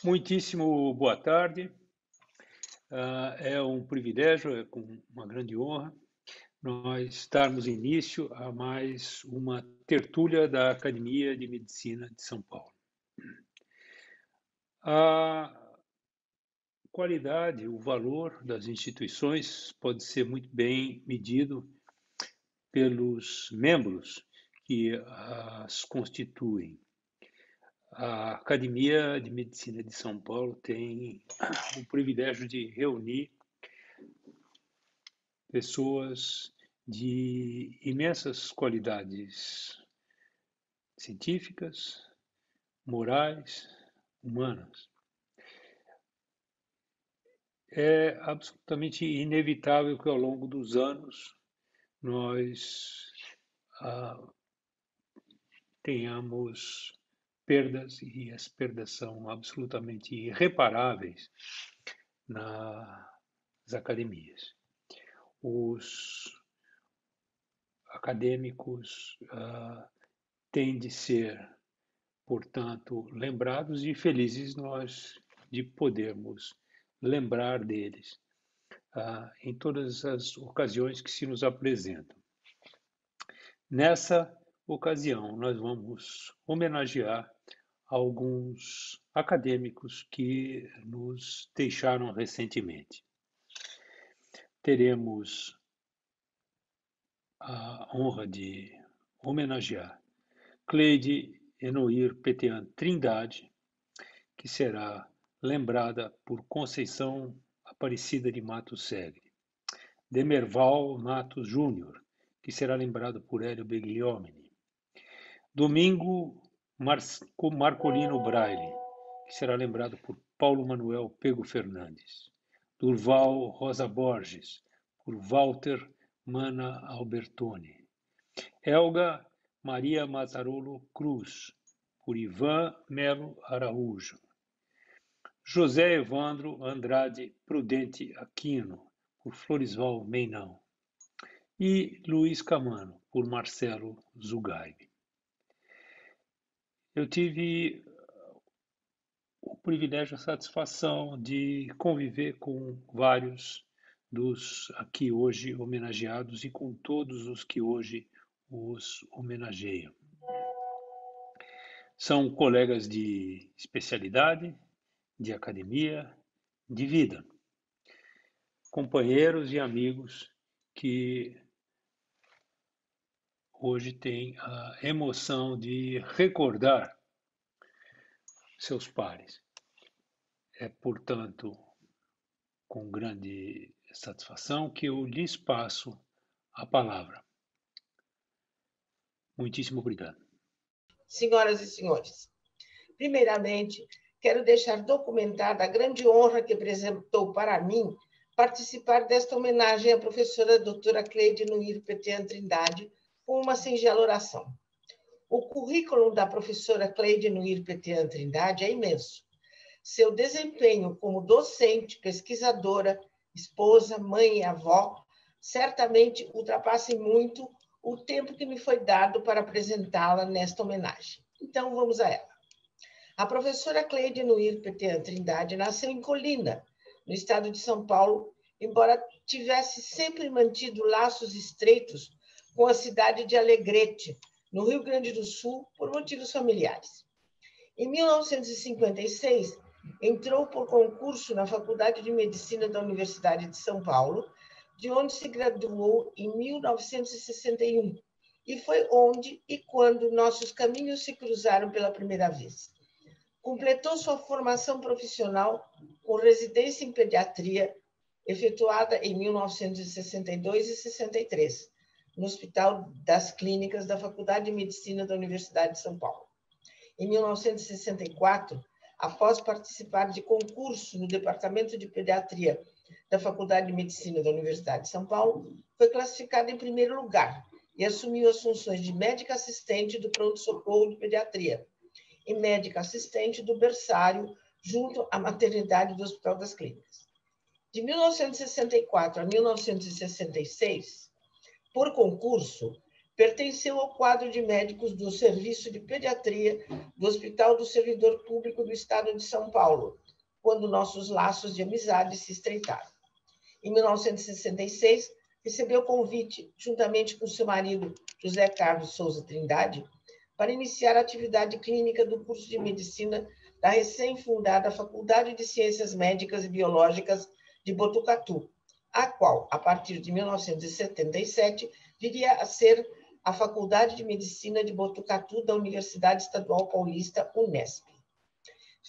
Muitíssimo boa tarde. É um privilégio, é com uma grande honra, nós darmos início a mais uma tertúlia da Academia de Medicina de São Paulo. A qualidade, o valor das instituições pode ser muito bem medido pelos membros que as constituem. A Academia de Medicina de São Paulo tem o privilégio de reunir pessoas de imensas qualidades científicas, morais, humanas. É absolutamente inevitável que ao longo dos anos nós tenhamos perdas, e as perdas são absolutamente irreparáveis nas academias. Os acadêmicos têm de ser, portanto, lembrados e felizes nós de podermos lembrar deles em todas as ocasiões que se nos apresentam. Nessa ocasião, nós vamos homenagear alguns acadêmicos que nos deixaram recentemente. Teremos a honra de homenagear Cleide Enoir Petean Trindade, que será lembrada por Conceição Aparecida de Matos Segre. Demerval Matos Júnior, que será lembrado por Hélio Begliomini. Domingo Marcolino Braille, que será lembrado por Paulo Manuel Pego Fernandes. Durval Rosa Borges, por Walter Mana Albertoni. Helga Maria Mazzarolo Cruz, por Ivan Melo Araújo. José Evandro Andrade Prudente Aquino, por Florisval Meinão. E Luiz Camano, por Marcelo Zugaib. Eu tive o privilégio, a satisfação de conviver com vários dos aqui hoje homenageados e com todos os que hoje os homenageiam. São colegas de especialidade, de academia, de vida, companheiros e amigos que hoje têm a emoção de recordar seus pares. É, portanto, com grande satisfação que eu lhes passo a palavra. Muitíssimo obrigado. Senhoras e senhores, primeiramente, quero deixar documentada a grande honra que representou para mim participar desta homenagem à professora doutora Cleide Enoir Petean Trindade com uma singela oração. O currículo da professora Cleide Enoir Petean Trindade é imenso. Seu desempenho como docente, pesquisadora, esposa, mãe e avó certamente ultrapassa muito o tempo que me foi dado para apresentá-la nesta homenagem. Então, vamos a ela. A professora Cleide Enoir Petean Trindade nasceu em Colina, no estado de São Paulo, embora tivesse sempre mantido laços estreitos com a cidade de Alegrete, no Rio Grande do Sul, por motivos familiares. Em 1956, entrou por concurso na Faculdade de Medicina da Universidade de São Paulo, de onde se graduou em 1961, e foi onde e quando nossos caminhos se cruzaram pela primeira vez. Completou sua formação profissional com residência em pediatria, efetuada em 1962 e 63, no Hospital das Clínicas da Faculdade de Medicina da Universidade de São Paulo. Em 1964, após participar de concurso no Departamento de Pediatria da Faculdade de Medicina da Universidade de São Paulo, foi classificada em primeiro lugar e assumiu as funções de médica assistente do pronto-socorro de pediatria e médica assistente do berçário junto à maternidade do Hospital das Clínicas. De 1964 a 1966, por concurso, pertenceu ao quadro de médicos do Serviço de Pediatria do Hospital do Servidor Público do Estado de São Paulo, quando nossos laços de amizade se estreitaram. Em 1966, recebeu convite, juntamente com seu marido, José Carlos Souza Trindade, para iniciar a atividade clínica do curso de medicina da recém-fundada Faculdade de Ciências Médicas e Biológicas de Botucatu, a qual, a partir de 1977, viria a ser a Faculdade de Medicina de Botucatu da Universidade Estadual Paulista, Unesp.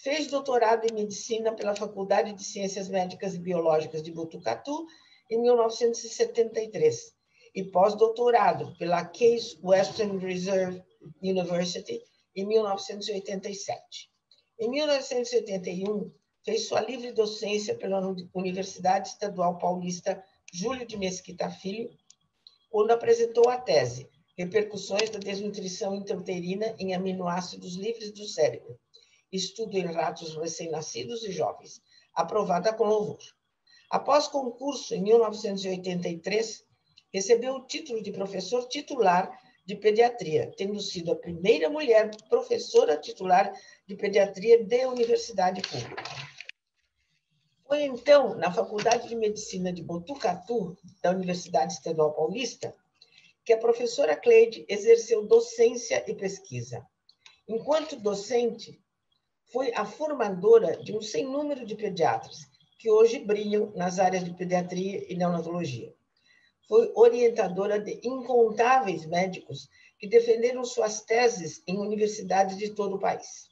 Fez doutorado em Medicina pela Faculdade de Ciências Médicas e Biológicas de Botucatu em 1973 e pós-doutorado pela Case Western Reserve University em 1987. Em 1981, fez sua livre docência pela Universidade Estadual Paulista Júlio de Mesquita Filho, quando apresentou a tese Repercussões da desnutrição intrauterina em aminoácidos livres do cérebro, estudo em ratos recém-nascidos e jovens, aprovada com louvor. Após concurso, em 1983, recebeu o título de professor titular de pediatria, tendo sido a primeira mulher professora titular de pediatria de universidade pública. Foi então na Faculdade de Medicina de Botucatu, da Universidade Estadual Paulista, que a professora Cleide exerceu docência e pesquisa. Enquanto docente, foi a formadora de um sem número de pediatras, que hoje brilham nas áreas de pediatria e neonatologia. Foi orientadora de incontáveis médicos que defenderam suas teses em universidades de todo o país.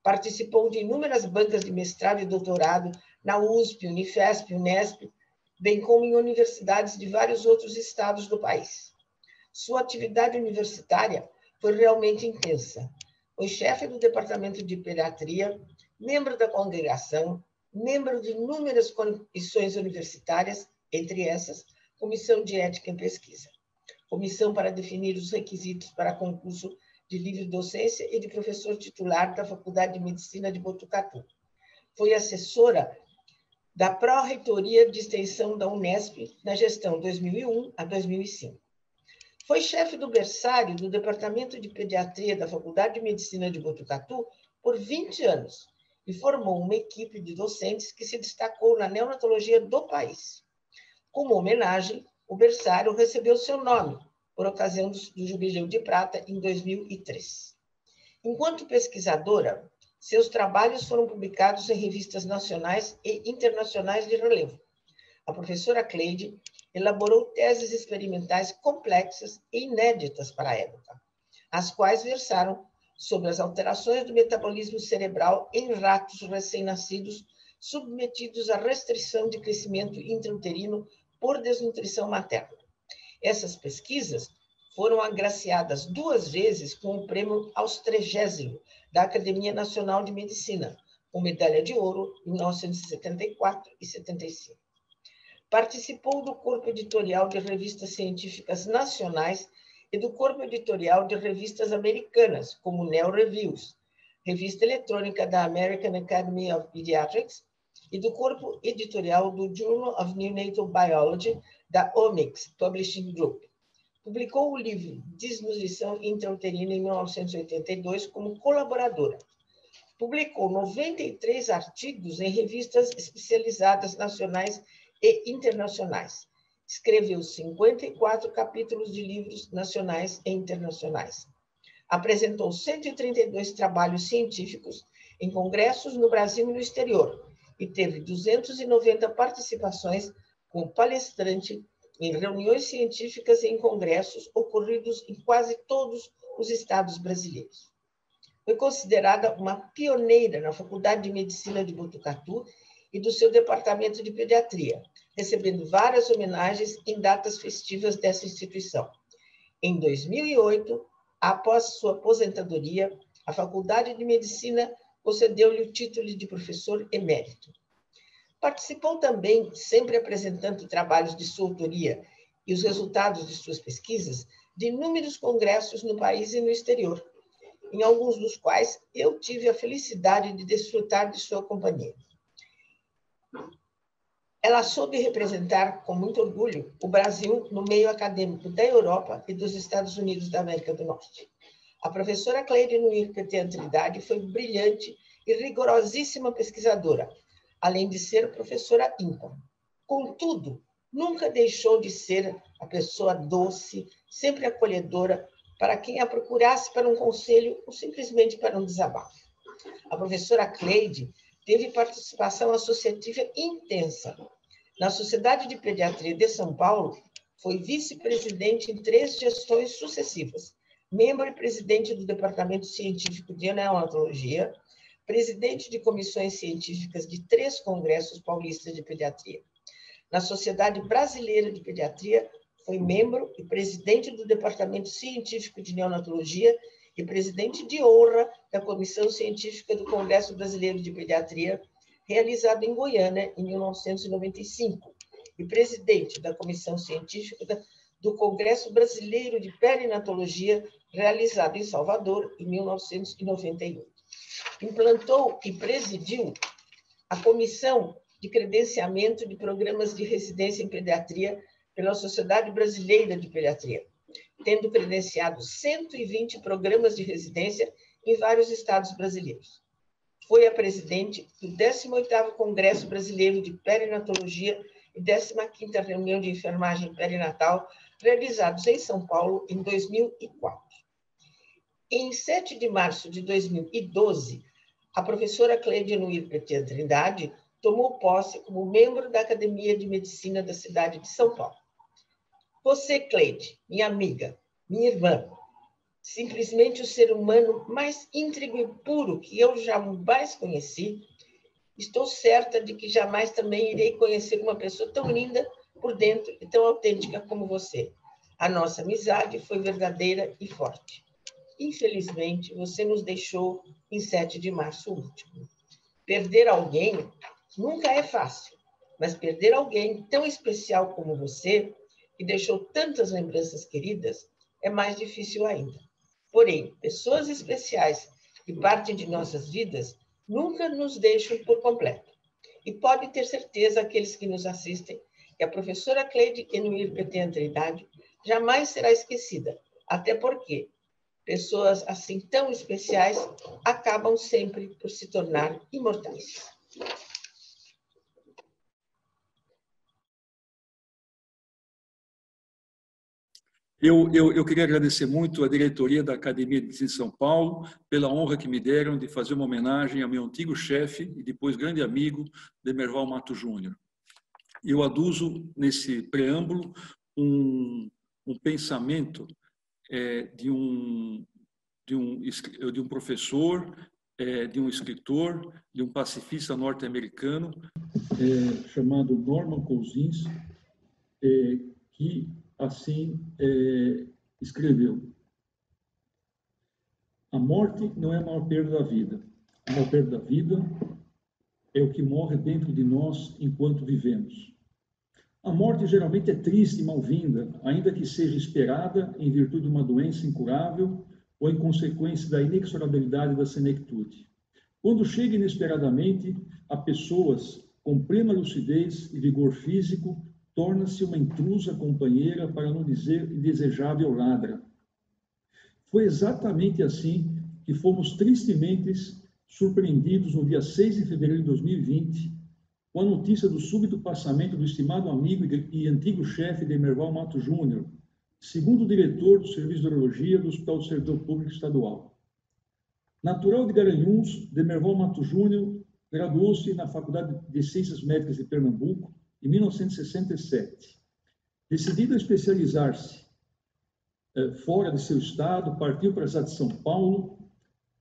Participou de inúmeras bancas de mestrado e doutorado na USP, Unifesp, Unesp, bem como em universidades de vários outros estados do país. Sua atividade universitária foi realmente intensa. Foi chefe do Departamento de Pediatria, membro da congregação, membro de inúmeras comissões universitárias, entre essas, Comissão de Ética em Pesquisa, comissão para definir os requisitos para concurso de livre docência e de professor titular da Faculdade de Medicina de Botucatu. Foi assessora da Pró-Reitoria de Extensão da Unesp na gestão 2001 a 2005. Foi chefe do berçário do Departamento de Pediatria da Faculdade de Medicina de Botucatu por 20 anos e formou uma equipe de docentes que se destacou na neonatologia do país. Como homenagem, o berçário recebeu seu nome por ocasião do Jubileu de Prata em 2003. Enquanto pesquisadora, seus trabalhos foram publicados em revistas nacionais e internacionais de relevo. A professora Cleide elaborou teses experimentais complexas e inéditas para a época, as quais versaram sobre as alterações do metabolismo cerebral em ratos recém-nascidos submetidos à restrição de crescimento intrauterino por desnutrição materna. Essas pesquisas foram agraciadas 2 vezes com o prêmio Austregésimo da Academia Nacional de Medicina, com medalha de ouro em 1974 e 75. Participou do corpo editorial de revistas científicas nacionais e do corpo editorial de revistas americanas, como Neo Reviews, revista eletrônica da American Academy of Pediatrics, e do corpo editorial do Journal of Neonatal Biology, da Omics Publishing Group. Publicou o livro Desnutrição Intrauterina em 1982 como colaboradora. Publicou 93 artigos em revistas especializadas nacionais e internacionais. Escreveu 54 capítulos de livros nacionais e internacionais. Apresentou 132 trabalhos científicos em congressos no Brasil e no exterior e teve 290 participações como palestrante em reuniões científicas e em congressos ocorridos em quase todos os estados brasileiros. Foi considerada uma pioneira na Faculdade de Medicina de Botucatu e do seu departamento de pediatria, recebendo várias homenagens em datas festivas dessa instituição. Em 2008, após sua aposentadoria, a Faculdade de Medicina concedeu-lhe o título de professor emérito. Participou também, sempre apresentando trabalhos de sua autoria e os resultados de suas pesquisas, de inúmeros congressos no país e no exterior, em alguns dos quais eu tive a felicidade de desfrutar de sua companhia. Ela soube representar com muito orgulho o Brasil no meio acadêmico da Europa e dos Estados Unidos da América do Norte. A professora Cleide Nuir Petean Trindade foi brilhante e rigorosíssima pesquisadora, além de ser professora ímpar. Contudo, nunca deixou de ser a pessoa doce, sempre acolhedora, para quem a procurasse para um conselho ou simplesmente para um desabafo. A professora Cleide teve participação associativa intensa. Na Sociedade de Pediatria de São Paulo, foi vice-presidente em 3 gestões sucessivas, membro e presidente do Departamento Científico de Neonatologia, presidente de comissões científicas de 3 congressos paulistas de pediatria. Na Sociedade Brasileira de Pediatria, foi membro e presidente do Departamento Científico de Neonatologia e presidente de honra da Comissão Científica do Congresso Brasileiro de Pediatria, realizado em Goiânia, em 1995, e presidente da Comissão Científica do Congresso Brasileiro de Perinatologia, realizado em Salvador, em 1998. Implantou e presidiu a Comissão de Credenciamento de Programas de Residência em Pediatria pela Sociedade Brasileira de Pediatria, tendo credenciado 120 programas de residência em vários estados brasileiros. Foi a presidente do 18º Congresso Brasileiro de Perinatologia e 15ª Reunião de Enfermagem Perinatal, realizados em São Paulo em 2004. Em 7 de março de 2012, a professora Cleide Nuir Petean Trindade tomou posse como membro da Academia de Medicina da cidade de São Paulo. Você, Cleide, minha amiga, minha irmã, simplesmente o ser humano mais íntegro e puro que eu jamais conheci, estou certa de que jamais também irei conhecer uma pessoa tão linda por dentro e tão autêntica como você. A nossa amizade foi verdadeira e forte. Infelizmente, você nos deixou em 7 de março último. Perder alguém nunca é fácil, mas perder alguém tão especial como você, que deixou tantas lembranças queridas, é mais difícil ainda. Porém, pessoas especiais que partem de nossas vidas nunca nos deixam por completo. E pode ter certeza, aqueles que nos assistem, que a professora Cleide Nuir Petean Trindade jamais será esquecida, até porque pessoas assim tão especiais acabam sempre por se tornar imortais. Eu queria agradecer muito à diretoria da Academia de Medicina de São Paulo pela honra que me deram de fazer uma homenagem ao meu antigo chefe e depois grande amigo, Demerval Mato Júnior. Eu aduzo nesse preâmbulo um pensamento de um professor, de um escritor, de um pacifista norte-americano chamado Norman Cousins, que assim escreveu: a morte não é a maior perda da vida. A maior perda da vida é o que morre dentro de nós enquanto vivemos. A morte geralmente é triste e mal-vinda, ainda que seja esperada em virtude de uma doença incurável ou em consequência da inexorabilidade da senectude. Quando chega inesperadamente a pessoas com plena lucidez e vigor físico, torna-se uma intrusa companheira, para não dizer indesejável ladra. Foi exatamente assim que fomos tristemente surpreendidos no dia 6 de fevereiro de 2020, com a notícia do súbito passamento do estimado amigo e antigo chefe Demerval Mato Júnior, segundo diretor do Serviço de Urologia do Hospital do Servidor Público Estadual. Natural de Garanhuns, Demerval Mato Júnior graduou-se na Faculdade de Ciências Médicas de Pernambuco em 1967. Decidido a especializar-se fora de seu estado, partiu para a cidade de São Paulo,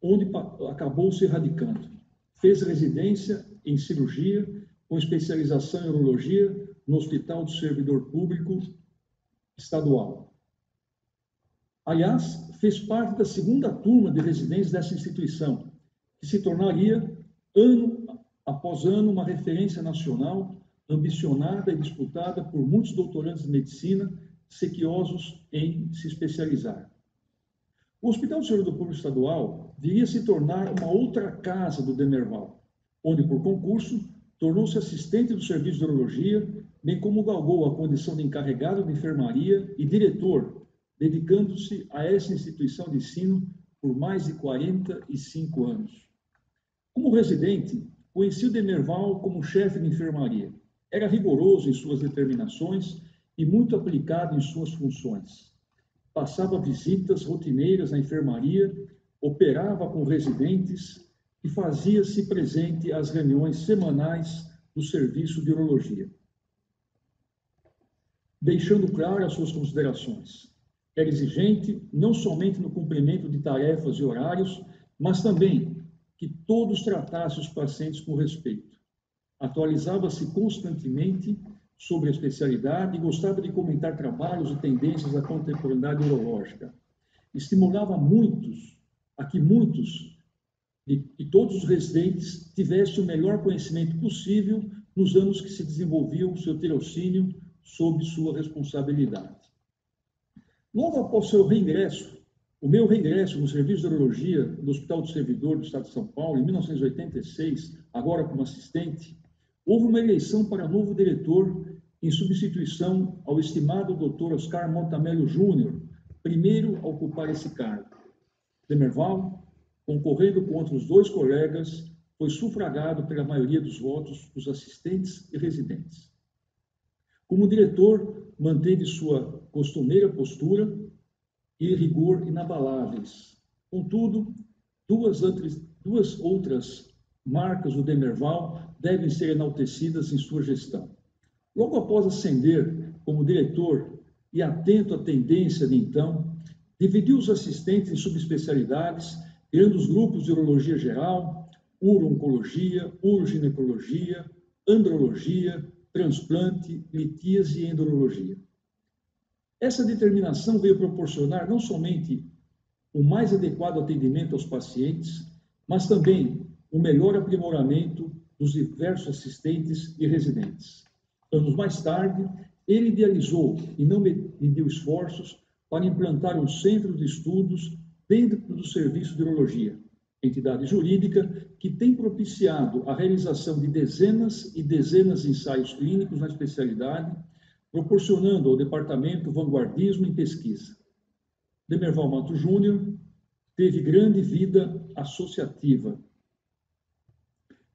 onde acabou se radicando. Fez residência em cirurgia, com especialização em urologia, no Hospital do Servidor Público Estadual. Aliás, fez parte da segunda turma de residentes dessa instituição, que se tornaria, ano após ano, uma referência nacional, ambicionada e disputada por muitos doutorandos de medicina, sequiosos em se especializar. O Hospital do Servidor Público Estadual viria a se tornar uma outra casa do Demerval, onde, por concurso, tornou-se assistente do serviço de urologia, bem como galgou a condição de encarregado de enfermaria e diretor, dedicando-se a essa instituição de ensino por mais de 45 anos. Como residente, conheci o Demerval como chefe de enfermaria. Era rigoroso em suas determinações e muito aplicado em suas funções. Passava visitas rotineiras na enfermaria, operava com residentes e fazia-se presente às reuniões semanais do serviço de urologia. Deixando claro as suas considerações. Era exigente não somente no cumprimento de tarefas e horários, mas também que todos tratassem os pacientes com respeito. Atualizava-se constantemente sobre a especialidade e gostava de comentar trabalhos e tendências da contemporaneidade urológica. Estimulava a que muitos e todos os residentes tivessem o melhor conhecimento possível nos anos que se desenvolvia o seu tirocínio sob sua responsabilidade. Logo após seu reingresso, o meu reingresso no serviço de urologia do Hospital do Servidor do Estado de São Paulo, em 1986, agora como assistente, houve uma eleição para novo diretor em substituição ao estimado Dr. Oscar Montamello Júnior, primeiro a ocupar esse cargo. Demerval, concorrendo com outros 2 colegas, foi sufragado pela maioria dos votos dos assistentes e residentes. Como diretor, manteve sua costumeira postura e rigor inabaláveis. Contudo, duas outras marcas do Demerval devem ser enaltecidas em sua gestão. Logo após ascender como diretor e atento à tendência de então, dividiu os assistentes em subespecialidades, criando os grupos de urologia geral, uro-oncologia, uroginecologia, andrologia, transplante, litíase e endurologia. Essa determinação veio proporcionar não somente o mais adequado atendimento aos pacientes, mas também o melhor aprimoramento dos diversos assistentes e residentes. Anos mais tarde, ele idealizou e não mediu esforços para implantar um centro de estudos dentro do serviço de urologia, entidade jurídica que tem propiciado a realização de dezenas e dezenas de ensaios clínicos na especialidade, proporcionando ao departamento vanguardismo em pesquisa. Demerval Mato Júnior teve grande vida associativa.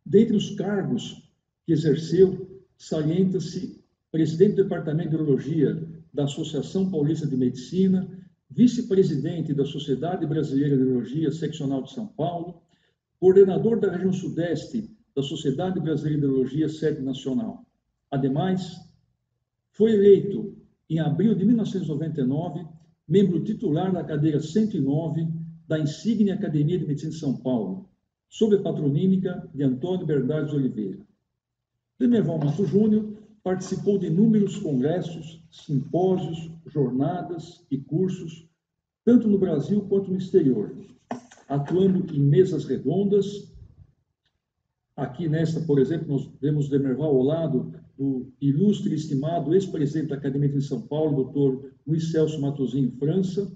Dentre os cargos que exerceu, salienta-se presidente do Departamento de Urologia da Associação Paulista de Medicina, vice-presidente da Sociedade Brasileira de Urologia Seccional de São Paulo, coordenador da região sudeste da Sociedade Brasileira de Urologia Sede Nacional. Ademais, foi eleito, em abril de 1999, membro titular da cadeira 109 da Insigne Academia de Medicina de São Paulo, sob a patronímica de Antônio Bernardes Oliveira. Demerval Mato Júnior participou de inúmeros congressos, simpósios, jornadas e cursos, tanto no Brasil quanto no exterior, atuando em mesas redondas. Aqui nesta, por exemplo, nós vemos Demerval ao lado do ilustre e estimado ex-presidente da Academia de São Paulo, Dr. Luiz Celso Matosinho França,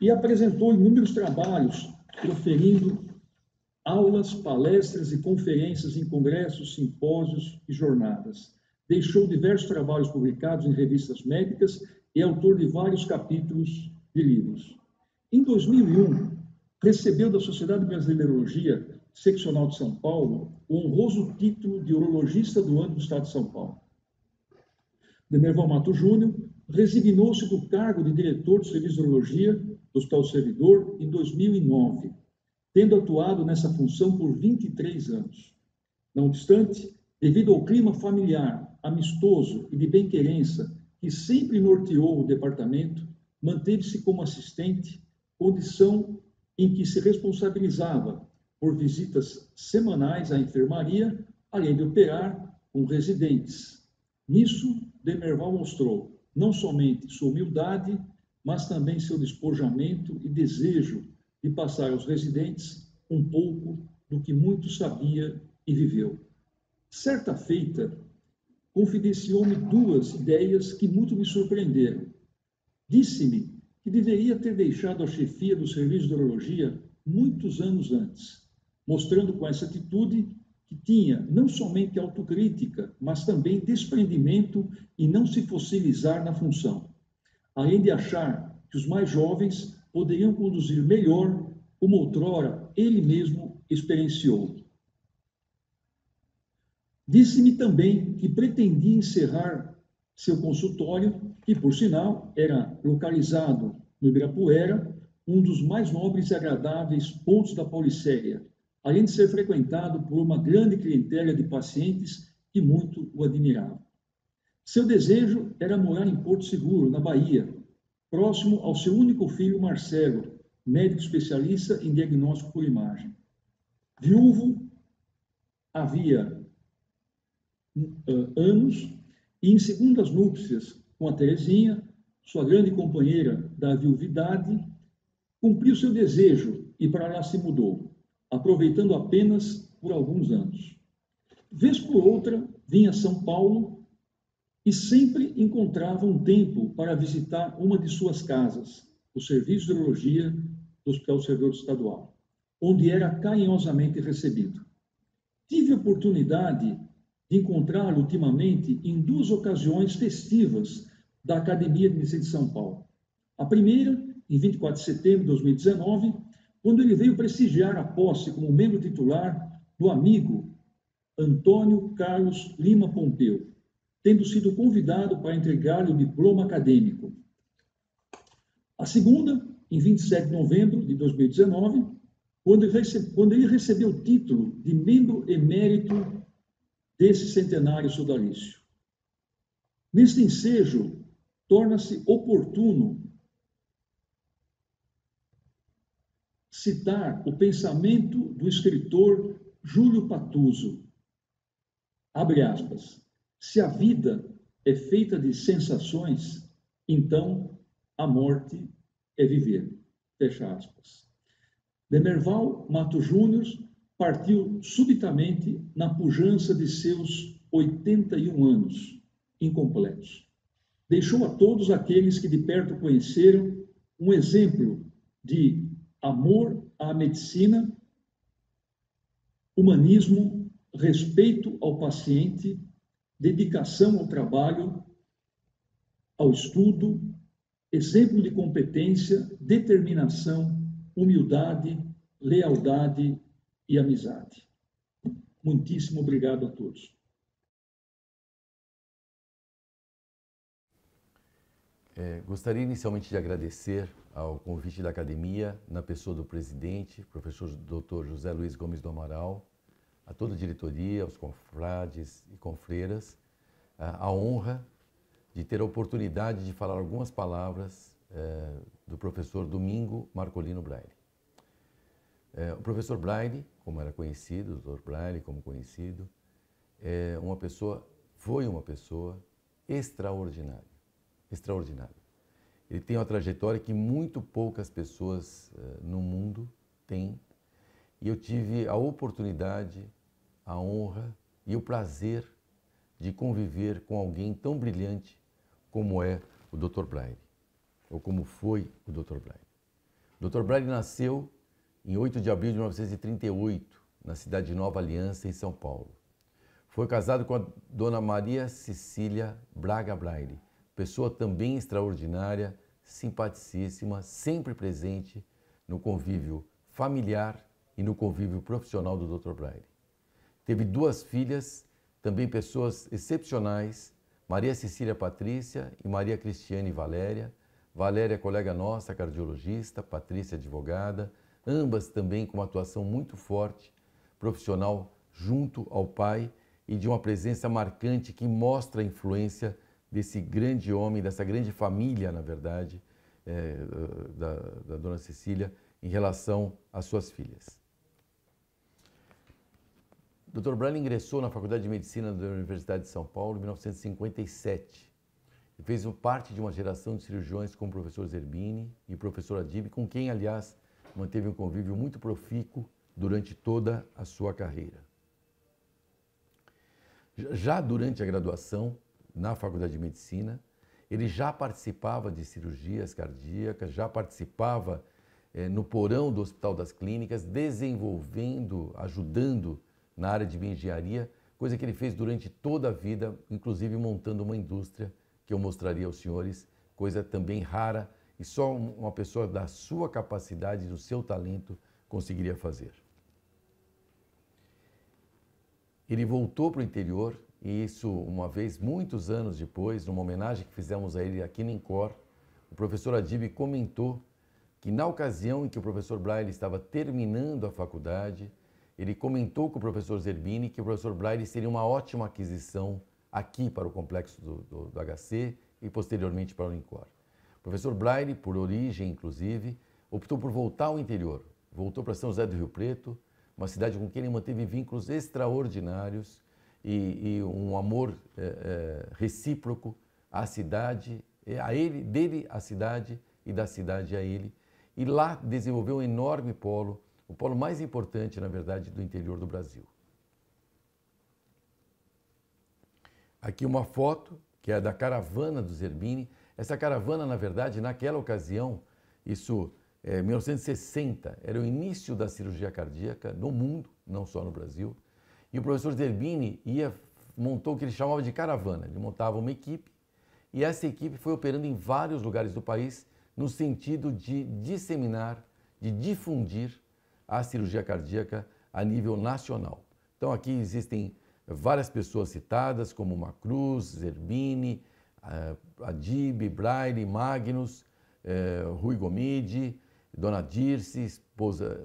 e apresentou inúmeros trabalhos, proferindo aulas, palestras e conferências em congressos, simpósios e jornadas. Deixou diversos trabalhos publicados em revistas médicas e é autor de vários capítulos de livros. Em 2001, recebeu da Sociedade Brasileira de Urologia Seccional de São Paulo o honroso título de Urologista do Ano do Estado de São Paulo. Demerval Mato Júnior resignou-se do cargo de diretor do Serviço de Urologia do Hospital do Servidor em 2009, tendo atuado nessa função por 23 anos. Não obstante, devido ao clima familiar, amistoso e de bem-querença que sempre norteou o departamento, manteve-se como assistente, condição em que se responsabilizava por visitas semanais à enfermaria, além de operar com residentes. Nisso, Demerval mostrou não somente sua humildade, mas também seu despojamento e desejo de passar aos residentes um pouco do que muito sabia e viveu. Certa feita, confidenciou-me 2 ideias que muito me surpreenderam. Disse-me que deveria ter deixado a chefia do serviço de urologia muitos anos antes, mostrando com essa atitude que tinha não somente autocrítica, mas também desprendimento e não se fossilizar na função, além de achar que os mais jovens poderiam conduzir melhor como outrora ele mesmo experienciou. Disse-me também que pretendia encerrar seu consultório, que, por sinal, era localizado no Ibirapuera, um dos mais nobres e agradáveis pontos da Paulicéia, além de ser frequentado por uma grande clientela de pacientes que muito o admiravam. Seu desejo era morar em Porto Seguro, na Bahia, próximo ao seu único filho, Marcelo, médico especialista em diagnóstico por imagem. Viúvo havia anos, e em segundas núpcias com a Terezinha, sua grande companheira da viuvidade, cumpriu seu desejo e para lá se mudou, aproveitando apenas por alguns anos. Vez por outra, vinha a São Paulo e sempre encontrava um tempo para visitar uma de suas casas, o Serviço de Urologia do Hospital Servidor Estadual, onde era carinhosamente recebido. Tive a oportunidade de encontrá-lo ultimamente em duas ocasiões festivas da Academia de Medicina de São Paulo. A primeira, em 24 de setembro de 2019, quando ele veio prestigiar a posse como membro titular do amigo Antônio Carlos Lima Pompeu, tendo sido convidado para entregar-lhe o diploma acadêmico. A segunda, em 27 de novembro de 2019, quando ele recebeu o título de membro emérito desse centenário sodalício. Neste ensejo, torna-se oportuno citar o pensamento do escritor Júlio Patuso. Abre aspas. Se a vida é feita de sensações, então a morte é viver. Fecha aspas. Demerval Matos Júnior partiu subitamente na pujança de seus 81 anos, incompletos. Deixou a todos aqueles que de perto conheceram um exemplo de amor à medicina, humanismo, respeito ao paciente, dedicação ao trabalho, ao estudo, exemplo de competência, determinação, humildade, lealdade e amizade. Muitíssimo obrigado a todos. Gostaria inicialmente de agradecer ao convite da academia, na pessoa do presidente, professor Dr. José Luiz Gomes do Amaral, a toda a diretoria, aos confrades e confreiras, a honra de ter a oportunidade de falar algumas palavras do professor Domingo Marcolino Braille. O professor Braille, como era conhecido, o Dr. Braille, como conhecido, foi uma pessoa extraordinária. Extraordinária. Ele tem uma trajetória que muito poucas pessoas no mundo têm. E eu tive a oportunidade, a honra e o prazer de conviver com alguém tão brilhante como é o Dr. Braille, ou como foi o Dr. Braille. O Dr. Braille nasceu em 8 de abril de 1938, na cidade de Nova Aliança, em São Paulo. Foi casado com a dona Maria Cecília Braga Braille, pessoa também extraordinária, simpaticíssima, sempre presente no convívio familiar e no convívio profissional do Dr. Braille. Teve duas filhas, também pessoas excepcionais, Maria Cecília Patrícia e Maria Cristiane Valéria. Valéria, colega nossa, cardiologista, Patrícia, advogada, ambas também com uma atuação muito forte, profissional, junto ao pai e de uma presença marcante que mostra a influência desse grande homem, dessa grande família, na verdade, da dona Cecília, em relação às suas filhas. Dr. Braille ingressou na Faculdade de Medicina da Universidade de São Paulo em 1957 e fez parte de uma geração de cirurgiões como o professor Zerbini e o professor Adib, com quem, aliás, manteve um convívio muito profícuo durante toda a sua carreira. Já durante a graduação, na Faculdade de Medicina, ele já participava de cirurgias cardíacas, já participava no porão do Hospital das Clínicas, desenvolvendo, ajudando na área de bioengenharia, coisa que ele fez durante toda a vida, inclusive montando uma indústria que eu mostraria aos senhores, coisa também rara e só uma pessoa da sua capacidade, do seu talento, conseguiria fazer. Ele voltou para o interior, e isso uma vez, muitos anos depois, numa homenagem que fizemos a ele aqui no INCOR, o professor Adib comentou que na ocasião em que o professor Braille estava terminando a faculdade, ele comentou com o professor Zerbini que o professor Braille seria uma ótima aquisição aqui para o complexo do HC e posteriormente para o INCOR. O professor Braille, por origem inclusive, optou por voltar ao interior, voltou para São José do Rio Preto, uma cidade com quem ele manteve vínculos extraordinários e um amor recíproco à cidade, a ele, dele à cidade e da cidade a ele. E lá desenvolveu um enorme polo, o polo mais importante, na verdade, do interior do Brasil. Aqui uma foto, que é da caravana do Zerbini. Essa caravana, na verdade, naquela ocasião, isso é 1960, era o início da cirurgia cardíaca no mundo, não só no Brasil. E o professor Zerbini montou o que ele chamava de caravana. Ele montava uma equipe e essa equipe foi operando em vários lugares do país no sentido de disseminar, de difundir a cirurgia cardíaca a nível nacional. Então aqui existem várias pessoas citadas, como Macruz, Zerbini, Adib, Braille, Magnus, Rui Gomide, Dona Dirce,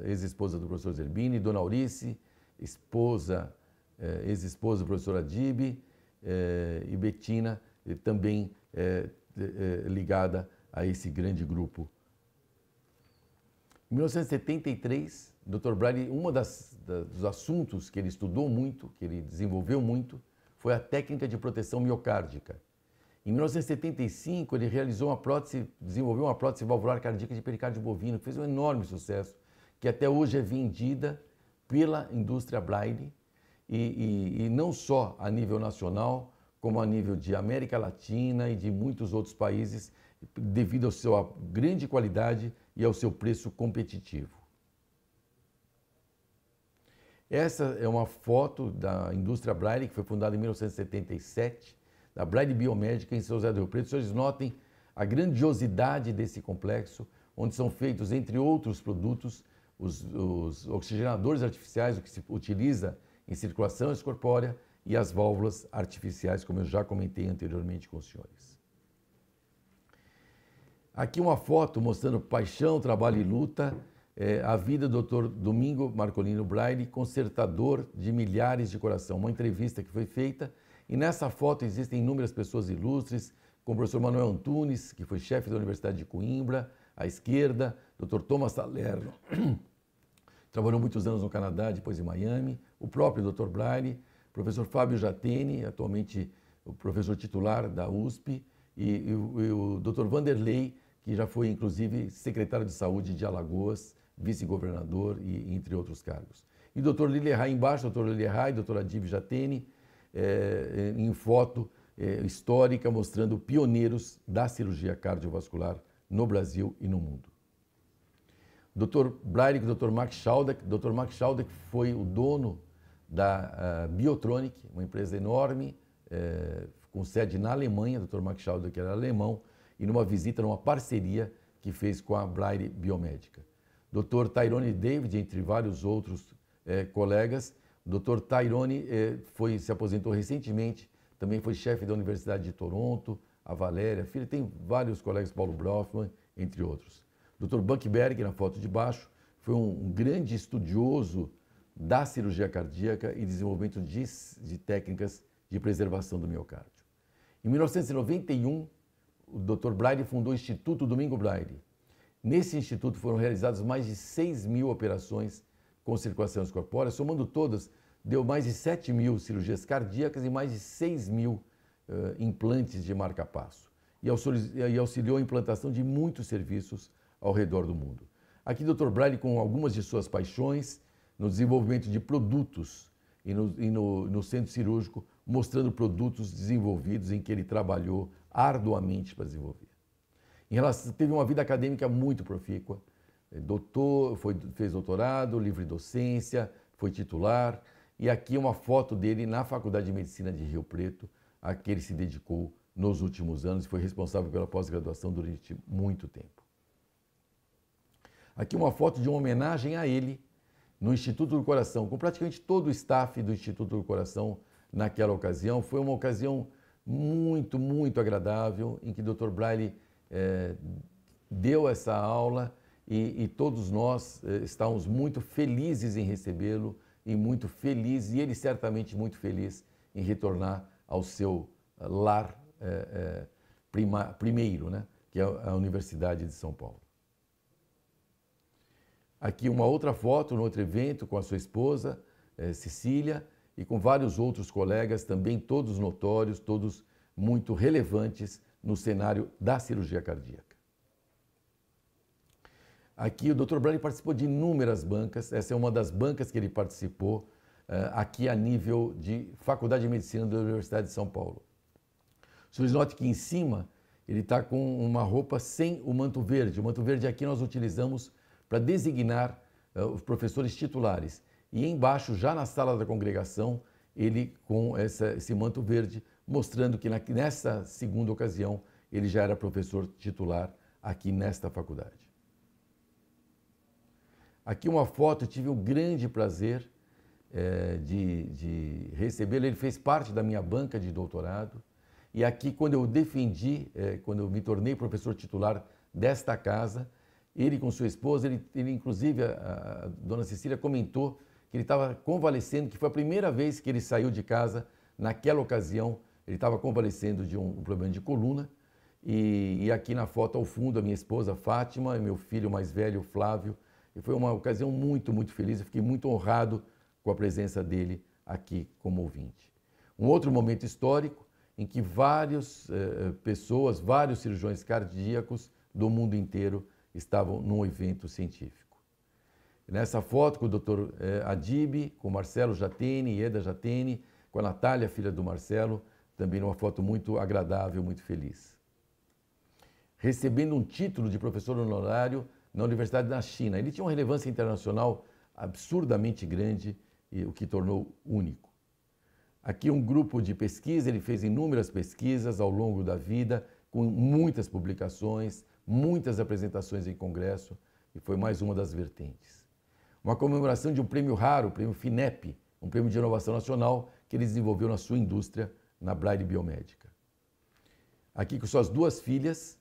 ex-esposa do professor Zerbini, Dona Aurice, ex-esposa do professor Adib, e Betina, também ligada a esse grande grupo. Em 1973, o Dr. Braille, dos assuntos que ele estudou muito, que ele desenvolveu muito, foi a técnica de proteção miocárdica. Em 1975, ele desenvolveu uma prótese valvular cardíaca de pericárdio bovino, que fez um enorme sucesso, que até hoje é vendida pela indústria Braille, e não só a nível nacional, como a nível de América Latina e de muitos outros países, devido à sua grande qualidade e ao seu preço competitivo. Essa é uma foto da indústria Braille, que foi fundada em 1977, da Braille Biomédica em São José do Rio Preto. Vocês notem a grandiosidade desse complexo, onde são feitos, entre outros produtos, os oxigenadores artificiais, o que se utiliza em circulação excorpórea, e as válvulas artificiais, como eu já comentei anteriormente com os senhores. Aqui uma foto mostrando paixão, trabalho e luta, a vida do Dr. Domingo Marcolino Braille, concertador de milhares de coração. Uma entrevista que foi feita, e nessa foto existem inúmeras pessoas ilustres, como o professor Manuel Antunes, que foi chefe da Universidade de Coimbra, à esquerda, Dr. Thomas Salerno, trabalhou muitos anos no Canadá, depois em Miami, o próprio Dr. Braille, professor Fábio Jatene, atualmente o professor titular da USP, e o Dr. Vanderlei, que já foi, inclusive, secretário de Saúde de Alagoas, vice-governador, e entre outros cargos. E o Dr. Lilierray embaixo, Dr. Lilierray, Dr. Adib Jatene, em foto histórica, mostrando pioneiros da cirurgia cardiovascular no Brasil e no mundo. Dr. Braille e o Dr. Max Schaudeck. Dr. Max Schaudeck foi o dono da Biotronic, uma empresa enorme, com sede na Alemanha. Dr. Max Schaudeck era alemão, e numa visita, numa parceria que fez com a Braille Biomédica. Dr. Tyrone David, entre vários outros colegas. Dr. Tyrone se aposentou recentemente, também foi chefe da Universidade de Toronto, a Valéria, filha, tem vários colegas, Paulo Brofman, entre outros. Dr. Buckberg, na foto de baixo, foi um grande estudioso da cirurgia cardíaca e desenvolvimento de técnicas de preservação do miocárdio. Em 1991, o Dr. Braille fundou o Instituto Domingo Braille. Nesse instituto foram realizadas mais de 6.000 operações com circulação excorpórea, somando todas, deu mais de 7.000 cirurgias cardíacas e mais de 6.000 implantes de marca-passo. E auxiliou a implantação de muitos serviços ao redor do mundo. Aqui, Dr. Braille, com algumas de suas paixões, no desenvolvimento de produtos e no centro cirúrgico, mostrando produtos desenvolvidos em que ele trabalhou arduamente para desenvolver. Teve uma vida acadêmica muito profícua, fez doutorado, livre docência, foi titular E aqui uma foto dele na Faculdade de Medicina de Rio Preto, a que ele se dedicou nos últimos anos e foi responsável pela pós-graduação durante muito tempo. Aqui uma foto de uma homenagem a ele no Instituto do Coração, com praticamente todo o staff do Instituto do Coração naquela ocasião. Foi uma ocasião muito, muito agradável, em que o Dr. Braille deu essa aula e todos nós estávamos muito felizes em recebê-lo e muito felizes, e ele certamente muito feliz em retornar ao seu lar primeiro, né, que é a Universidade de São Paulo. Aqui uma outra foto, no outro evento, com a sua esposa, Cecília, e com vários outros colegas, também todos notórios, todos muito relevantes no cenário da cirurgia cardíaca. Aqui o Dr. Braille participou de inúmeras bancas, essa é uma das bancas que ele participou, aqui a nível de Faculdade de Medicina da Universidade de São Paulo. O senhor note que em cima ele está com uma roupa sem o manto verde. O manto verde aqui nós utilizamos para designar os professores titulares. E embaixo, já na sala da congregação, ele com esse manto verde, mostrando que nessa segunda ocasião ele já era professor titular aqui nesta faculdade. Aqui uma foto, eu tive o grande prazer de recebê-lo. Ele fez parte da minha banca de doutorado. E aqui, quando eu defendi, quando eu me tornei professor titular desta casa, ele com sua esposa, ele inclusive, a dona Cecília comentou que ele estava convalescendo, que foi a primeira vez que ele saiu de casa. Naquela ocasião, ele estava convalescendo de um problema de coluna. E aqui na foto ao fundo, a minha esposa Fátima e meu filho mais velho, Flávio. E foi uma ocasião muito, muito feliz. Eu fiquei muito honrado com a presença dele aqui como ouvinte. Um outro momento histórico em que várias pessoas, vários cirurgiões cardíacos do mundo inteiro estavam num evento científico. Nessa foto com o Dr. Adib, com o Marcelo Jatene, Ieda Jatene, com a Natália, filha do Marcelo, também numa foto muito agradável, muito feliz. Recebendo um título de professor honorário na Universidade da China. Ele tinha uma relevância internacional absurdamente grande, e o que tornou único. Aqui um grupo de pesquisa, ele fez inúmeras pesquisas ao longo da vida, com muitas publicações, muitas apresentações em congresso, e foi mais uma das vertentes. Uma comemoração de um prêmio raro, o prêmio FINEP, um prêmio de inovação nacional que ele desenvolveu na sua indústria, na Braille Biomédica. Aqui com suas duas filhas,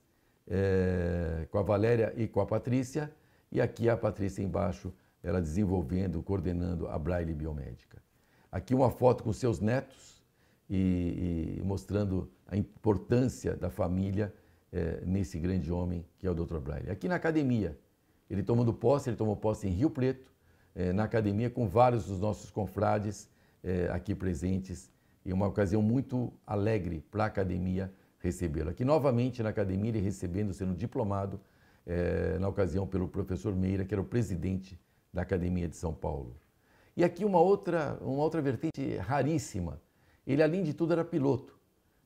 com a Valéria e com a Patrícia, e aqui a Patrícia embaixo, ela desenvolvendo, coordenando a Braille Biomédica. Aqui uma foto com seus netos e mostrando a importância da família nesse grande homem que é o Dr. Braille. Aqui na academia, ele tomou posse em Rio Preto, na academia com vários dos nossos confrades aqui presentes, e uma ocasião muito alegre para a academia recebê-lo. Aqui novamente na academia, ele recebendo, sendo diplomado, na ocasião pelo professor Meira, que era o presidente da Academia de São Paulo. E aqui uma outra vertente raríssima. Ele, além de tudo, era piloto.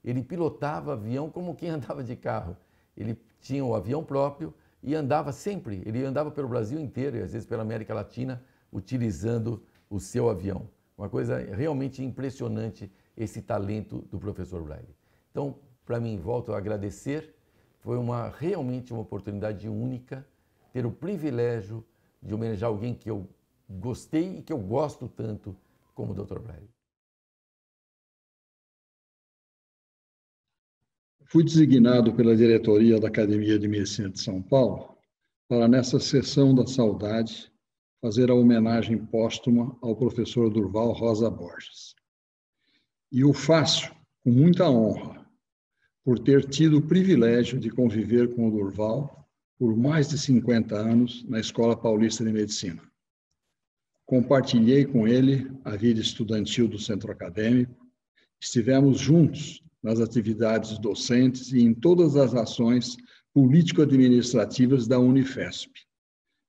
Ele pilotava avião como quem andava de carro. Ele tinha um avião próprio e andava sempre. Ele andava pelo Brasil inteiro e às vezes pela América Latina, utilizando o seu avião. Uma coisa realmente impressionante, esse talento do professor Braille. Então, para mim, volto a agradecer. Foi realmente uma oportunidade única ter o privilégio de homenagear alguém que eu gostei e que eu gosto tanto como o Dr. Braille. Fui designado pela diretoria da Academia de Medicina de São Paulo para, nessa sessão da saudade, fazer a homenagem póstuma ao professor Durval Rosa Borges. E o faço com muita honra, por ter tido o privilégio de conviver com o Durval por mais de 50 anos na Escola Paulista de Medicina. Compartilhei com ele a vida estudantil do centro acadêmico, estivemos juntos nas atividades docentes e em todas as ações político-administrativas da Unifesp.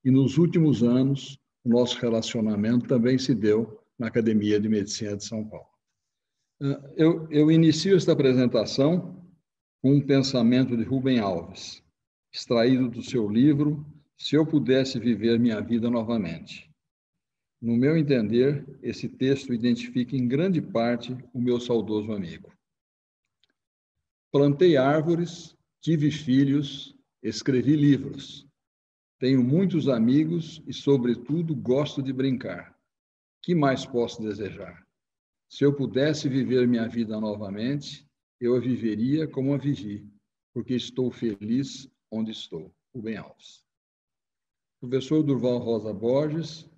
E nos últimos anos, o nosso relacionamento também se deu na Academia de Medicina de São Paulo. Eu inicio esta apresentação com um pensamento de Rubem Alves, extraído do seu livro Se Eu Pudesse Viver Minha Vida Novamente. No meu entender, esse texto identifica em grande parte o meu saudoso amigo. Plantei árvores, tive filhos, escrevi livros. Tenho muitos amigos e, sobretudo, gosto de brincar. Que mais posso desejar? Se eu pudesse viver minha vida novamente, eu a viveria como a vivi, porque estou feliz onde estou. Rubem Alves. O professor Durval Rosa Borges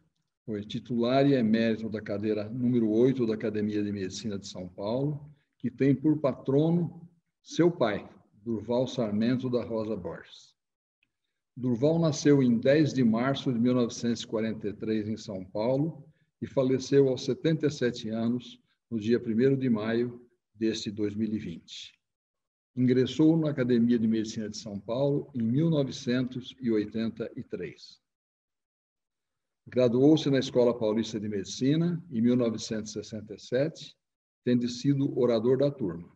foi titular e emérito da cadeira número 8 da Academia de Medicina de São Paulo, que tem por patrono seu pai, Durval Sarmento da Rosa Borges. Durval nasceu em 10 de março de 1943 em São Paulo e faleceu aos 77 anos, no dia 1º de maio deste 2020. Ingressou na Academia de Medicina de São Paulo em 1983. Graduou-se na Escola Paulista de Medicina em 1967, tendo sido orador da turma.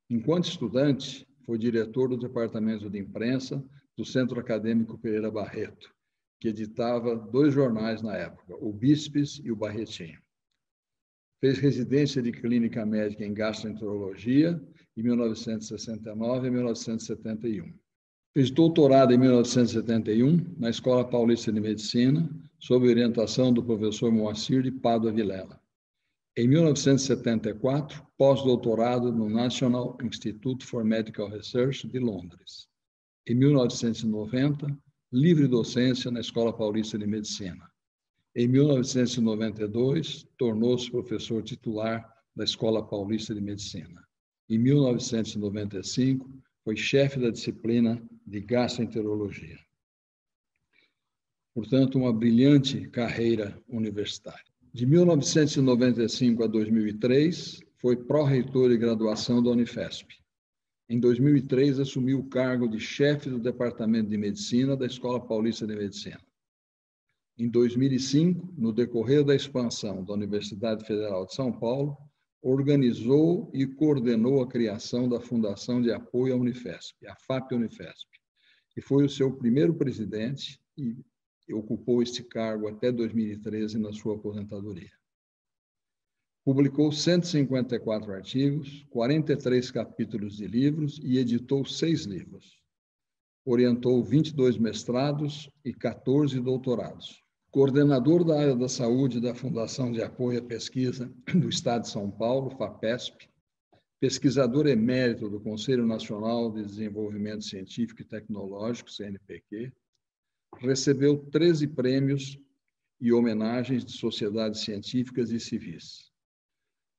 Enquanto estudante, foi diretor do Departamento de Imprensa do Centro Acadêmico Pereira Barreto, que editava 2 jornais na época, o Bispes e o Barretinho. Fez residência de clínica médica em gastroenterologia em 1969 e 1971. Fez doutorado em 1971 na Escola Paulista de Medicina, sob orientação do professor Moacir de Pádua Vilela. Em 1974, pós-doutorado no National Institute for Medical Research de Londres. Em 1990, livre docência na Escola Paulista de Medicina. Em 1992, tornou-se professor titular da Escola Paulista de Medicina. Em 1995, foi chefe da disciplina de gastroenterologia. Portanto, uma brilhante carreira universitária. De 1995 a 2003, foi pró-reitor de graduação da Unifesp. Em 2003, assumiu o cargo de chefe do Departamento de Medicina da Escola Paulista de Medicina. Em 2005, no decorrer da expansão da Universidade Federal de São Paulo, organizou e coordenou a criação da Fundação de Apoio à Unifesp, a FAP-Unifesp, e foi o seu primeiro presidente e ocupou este cargo até 2013 na sua aposentadoria. Publicou 154 artigos, 43 capítulos de livros e editou 6 livros. Orientou 22 mestrados e 14 doutorados. Coordenador da área da saúde da Fundação de Apoio à Pesquisa do Estado de São Paulo, FAPESP, pesquisador emérito do Conselho Nacional de Desenvolvimento Científico e Tecnológico, CNPq, recebeu 13 prêmios e homenagens de sociedades científicas e civis.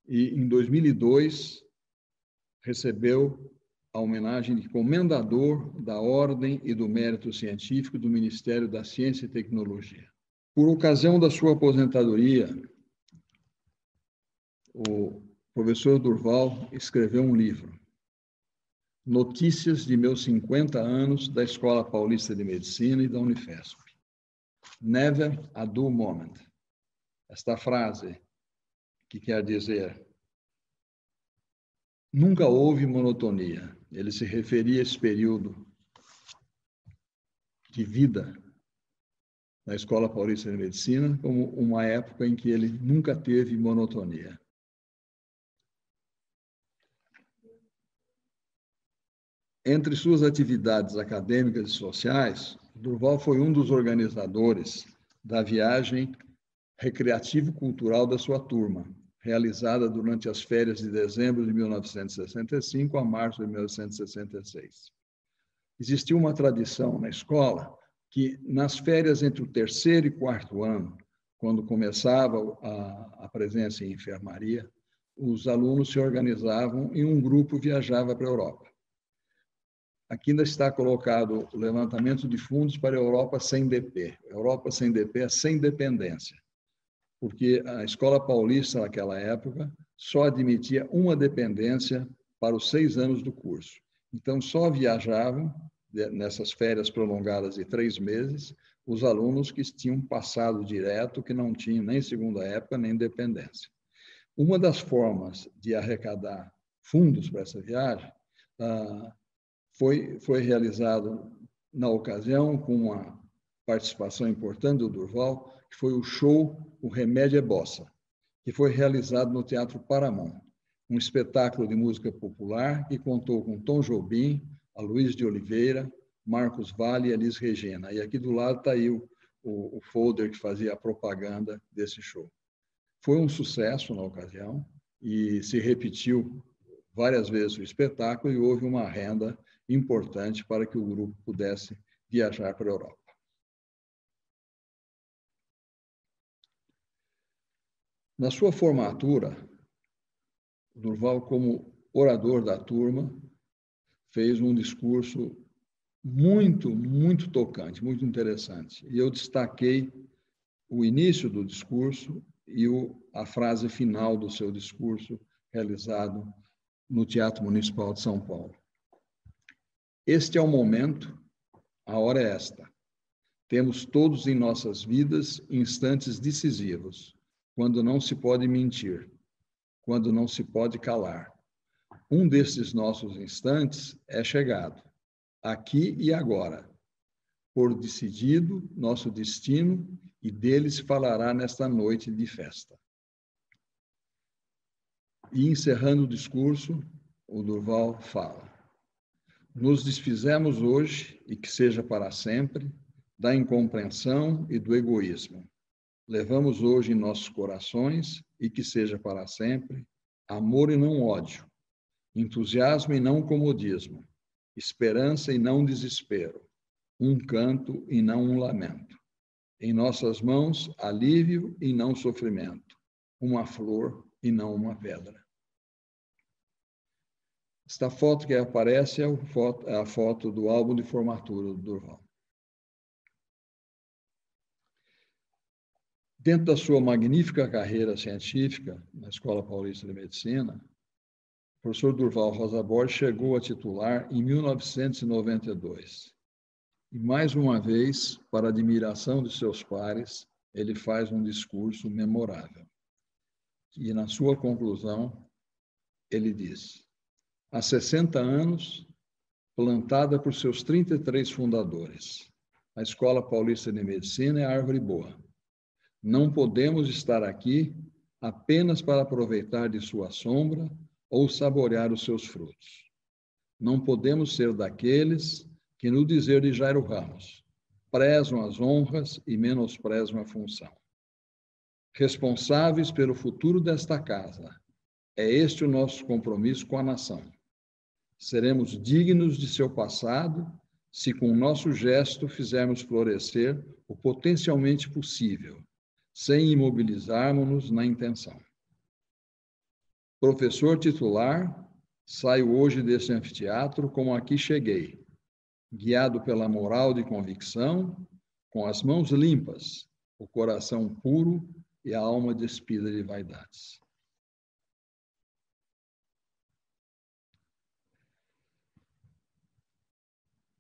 E, em 2002, recebeu a homenagem de Comendador da Ordem e do Mérito Científico do Ministério da Ciência e Tecnologia. Por ocasião da sua aposentadoria, o professor Durval escreveu um livro, Notícias de meus 50 anos da Escola Paulista de Medicina e da Unifesp. Never a dull moment. Esta frase, que quer dizer, nunca houve monotonia. Ele se referia a esse período de vida na Escola Paulista de Medicina como uma época em que ele nunca teve monotonia. Entre suas atividades acadêmicas e sociais, Durval foi um dos organizadores da viagem recreativo-cultural da sua turma, realizada durante as férias de dezembro de 1965 a março de 1966. Existia uma tradição na escola que, nas férias entre o 3º e 4º ano, quando começava a presença em enfermaria, os alunos se organizavam e um grupo viajava para a Europa. Aqui ainda está colocado o levantamento de fundos para a Europa sem DP. Europa sem DP é sem dependência, porque a Escola Paulista, naquela época, só admitia uma dependência para os 6 anos do curso. Então, só viajavam, nessas férias prolongadas de 3 meses, os alunos que tinham passado direto, que não tinham nem segunda época, nem dependência. Uma das formas de arrecadar fundos para essa viagem foi realizado, na ocasião, com uma participação importante do Durval, que foi o show O Remédio é Bossa, que foi realizado no Teatro Paramount, um espetáculo de música popular que contou com Tom Jobim, Aloysio de Oliveira, Marcos Valle e Elis Regina. E aqui do lado está aí o folder que fazia a propaganda desse show. Foi um sucesso na ocasião e se repetiu várias vezes o espetáculo e houve uma renda importante para que o grupo pudesse viajar para a Europa. Na sua formatura, Durval, como orador da turma, fez um discurso muito tocante, muito interessante. E eu destaquei o início do discurso e a frase final do seu discurso, realizado no Teatro Municipal de São Paulo. Este é o momento, a hora é esta. Temos todos em nossas vidas instantes decisivos, quando não se pode mentir, quando não se pode calar. Um desses nossos instantes é chegado, aqui e agora. Por decidido nosso destino, e dele se falará nesta noite de festa. E encerrando o discurso, o Durval fala: nos desfizemos hoje, e que seja para sempre, da incompreensão e do egoísmo. Levamos hoje em nossos corações, e que seja para sempre, amor e não ódio, entusiasmo e não comodismo, esperança e não desespero, um canto e não um lamento. Em nossas mãos, alívio e não sofrimento, uma flor e não uma pedra. Esta foto que aparece é a foto do álbum de formatura do Durval. Dentro da sua magnífica carreira científica na Escola Paulista de Medicina, o professor Durval Rosa Borges chegou a titular em 1992. E, mais uma vez, para a admiração de seus pares, ele faz um discurso memorável. E, na sua conclusão, ele diz: há 60 anos, plantada por seus 33 fundadores, a Escola Paulista de Medicina é árvore boa. Não podemos estar aqui apenas para aproveitar de sua sombra ou saborear os seus frutos. Não podemos ser daqueles que, no dizer de Jairo Ramos, prezam as honras e menosprezam a função. Responsáveis pelo futuro desta casa, é este o nosso compromisso com a nação. Seremos dignos de seu passado se com o nosso gesto fizermos florescer o potencialmente possível, sem imobilizarmos-nos na intenção. Professor titular, saio hoje desse anfiteatro como aqui cheguei, guiado pela moral de convicção, com as mãos limpas, o coração puro e a alma despida de vaidades.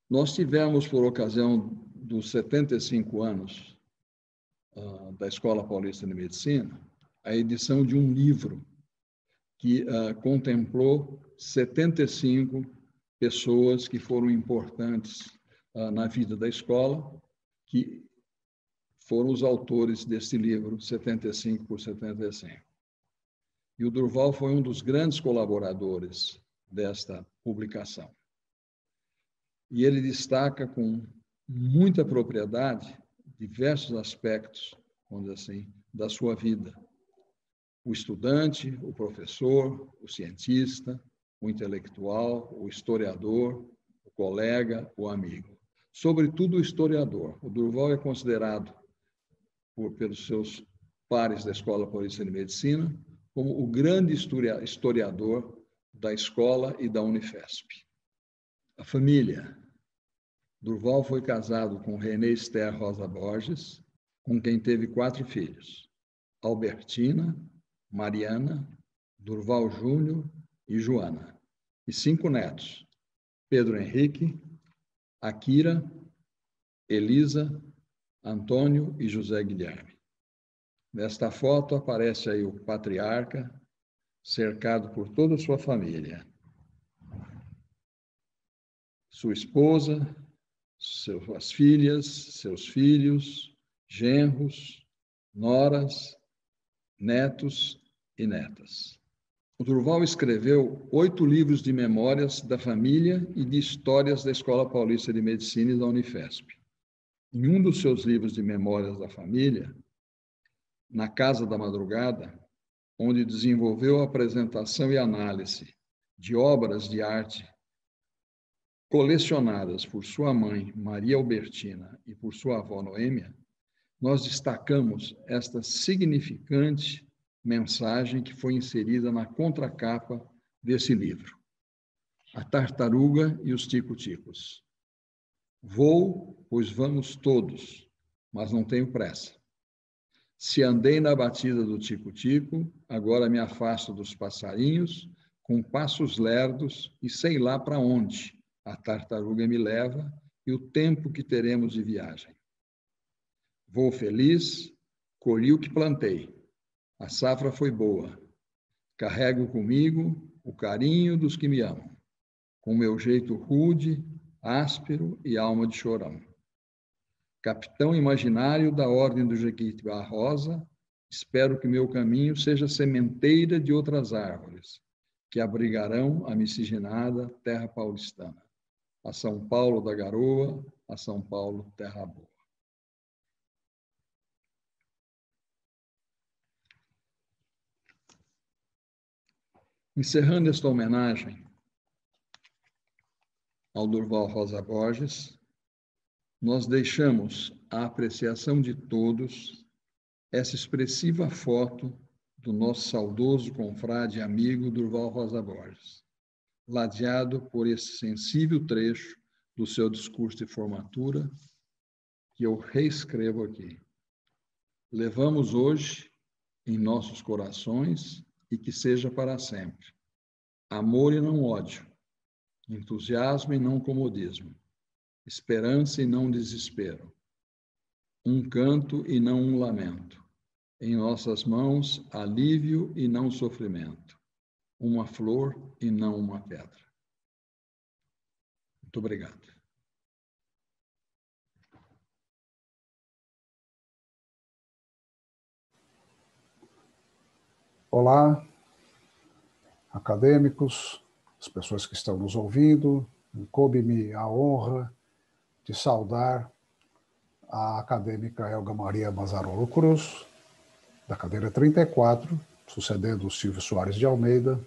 Nós tivemos, por ocasião dos 75 anos da Escola Paulista de Medicina, a edição de um livro que contemplou 75 pessoas que foram importantes na vida da escola, que foram os autores desse livro, 75 por 75. E o Durval foi um dos grandes colaboradores desta publicação. E ele destaca com muita propriedade diversos aspectos, vamos dizer assim, da sua vida. O estudante, o professor, o cientista, o intelectual, o historiador, o colega, o amigo. Sobretudo o historiador. O Durval é considerado, pelos seus pares da Escola Paulista de Medicina, como o grande historiador da escola e da Unifesp. A família. Durval foi casado com René Esther Rosa Borges, com quem teve 4 filhos: Albertina, Mariana, Durval Júnior e Joana. E 5 netos: Pedro Henrique, Akira, Elisa, Antônio e José Guilherme. Nesta foto aparece aí o patriarca, cercado por toda a sua família. Sua esposa, suas filhas, seus filhos, genros, noras, netos e netas. O Durval escreveu 8 livros de memórias da família e de histórias da Escola Paulista de Medicina e da Unifesp. Em um dos seus livros de memórias da família, Na Casa da Madrugada, onde desenvolveu a apresentação e análise de obras de arte colecionadas por sua mãe, Maria Albertina, e por sua avó, Noêmia, nós destacamos esta significante mensagem que foi inserida na contracapa desse livro. A Tartaruga e os Tico-Ticos. Vou, pois vamos todos, mas não tenho pressa. Se andei na batida do tico-tico, agora me afasto dos passarinhos, com passos lerdos e sei lá para onde a tartaruga me leva e o tempo que teremos de viagem. Vou feliz, colhi o que plantei. A safra foi boa. Carrego comigo o carinho dos que me amam, com meu jeito rude, áspero e alma de chorão. Capitão imaginário da Ordem do Jequitibá Rosa, espero que meu caminho seja sementeira de outras árvores, que abrigarão a miscigenada terra paulistana. A São Paulo da Garoa, a São Paulo Terra Boa. Encerrando esta homenagem ao Durval Rosa Borges, nós deixamos à apreciação de todos essa expressiva foto do nosso saudoso confrade e amigo Durval Rosa Borges, ladeado por esse sensível trecho do seu discurso de formatura, que eu reescrevo aqui. Levamos hoje em nossos corações e que seja para sempre. Amor e não ódio, entusiasmo e não comodismo, esperança e não desespero, um canto e não um lamento, em nossas mãos alívio e não sofrimento, uma flor e não uma pedra. Muito obrigado. Olá, acadêmicos, as pessoas que estão nos ouvindo. Coube-me a honra de saudar a acadêmica Elga Maria Mazarolo Cruz, da cadeira 34, sucedendo o Silvio Soares de Almeida.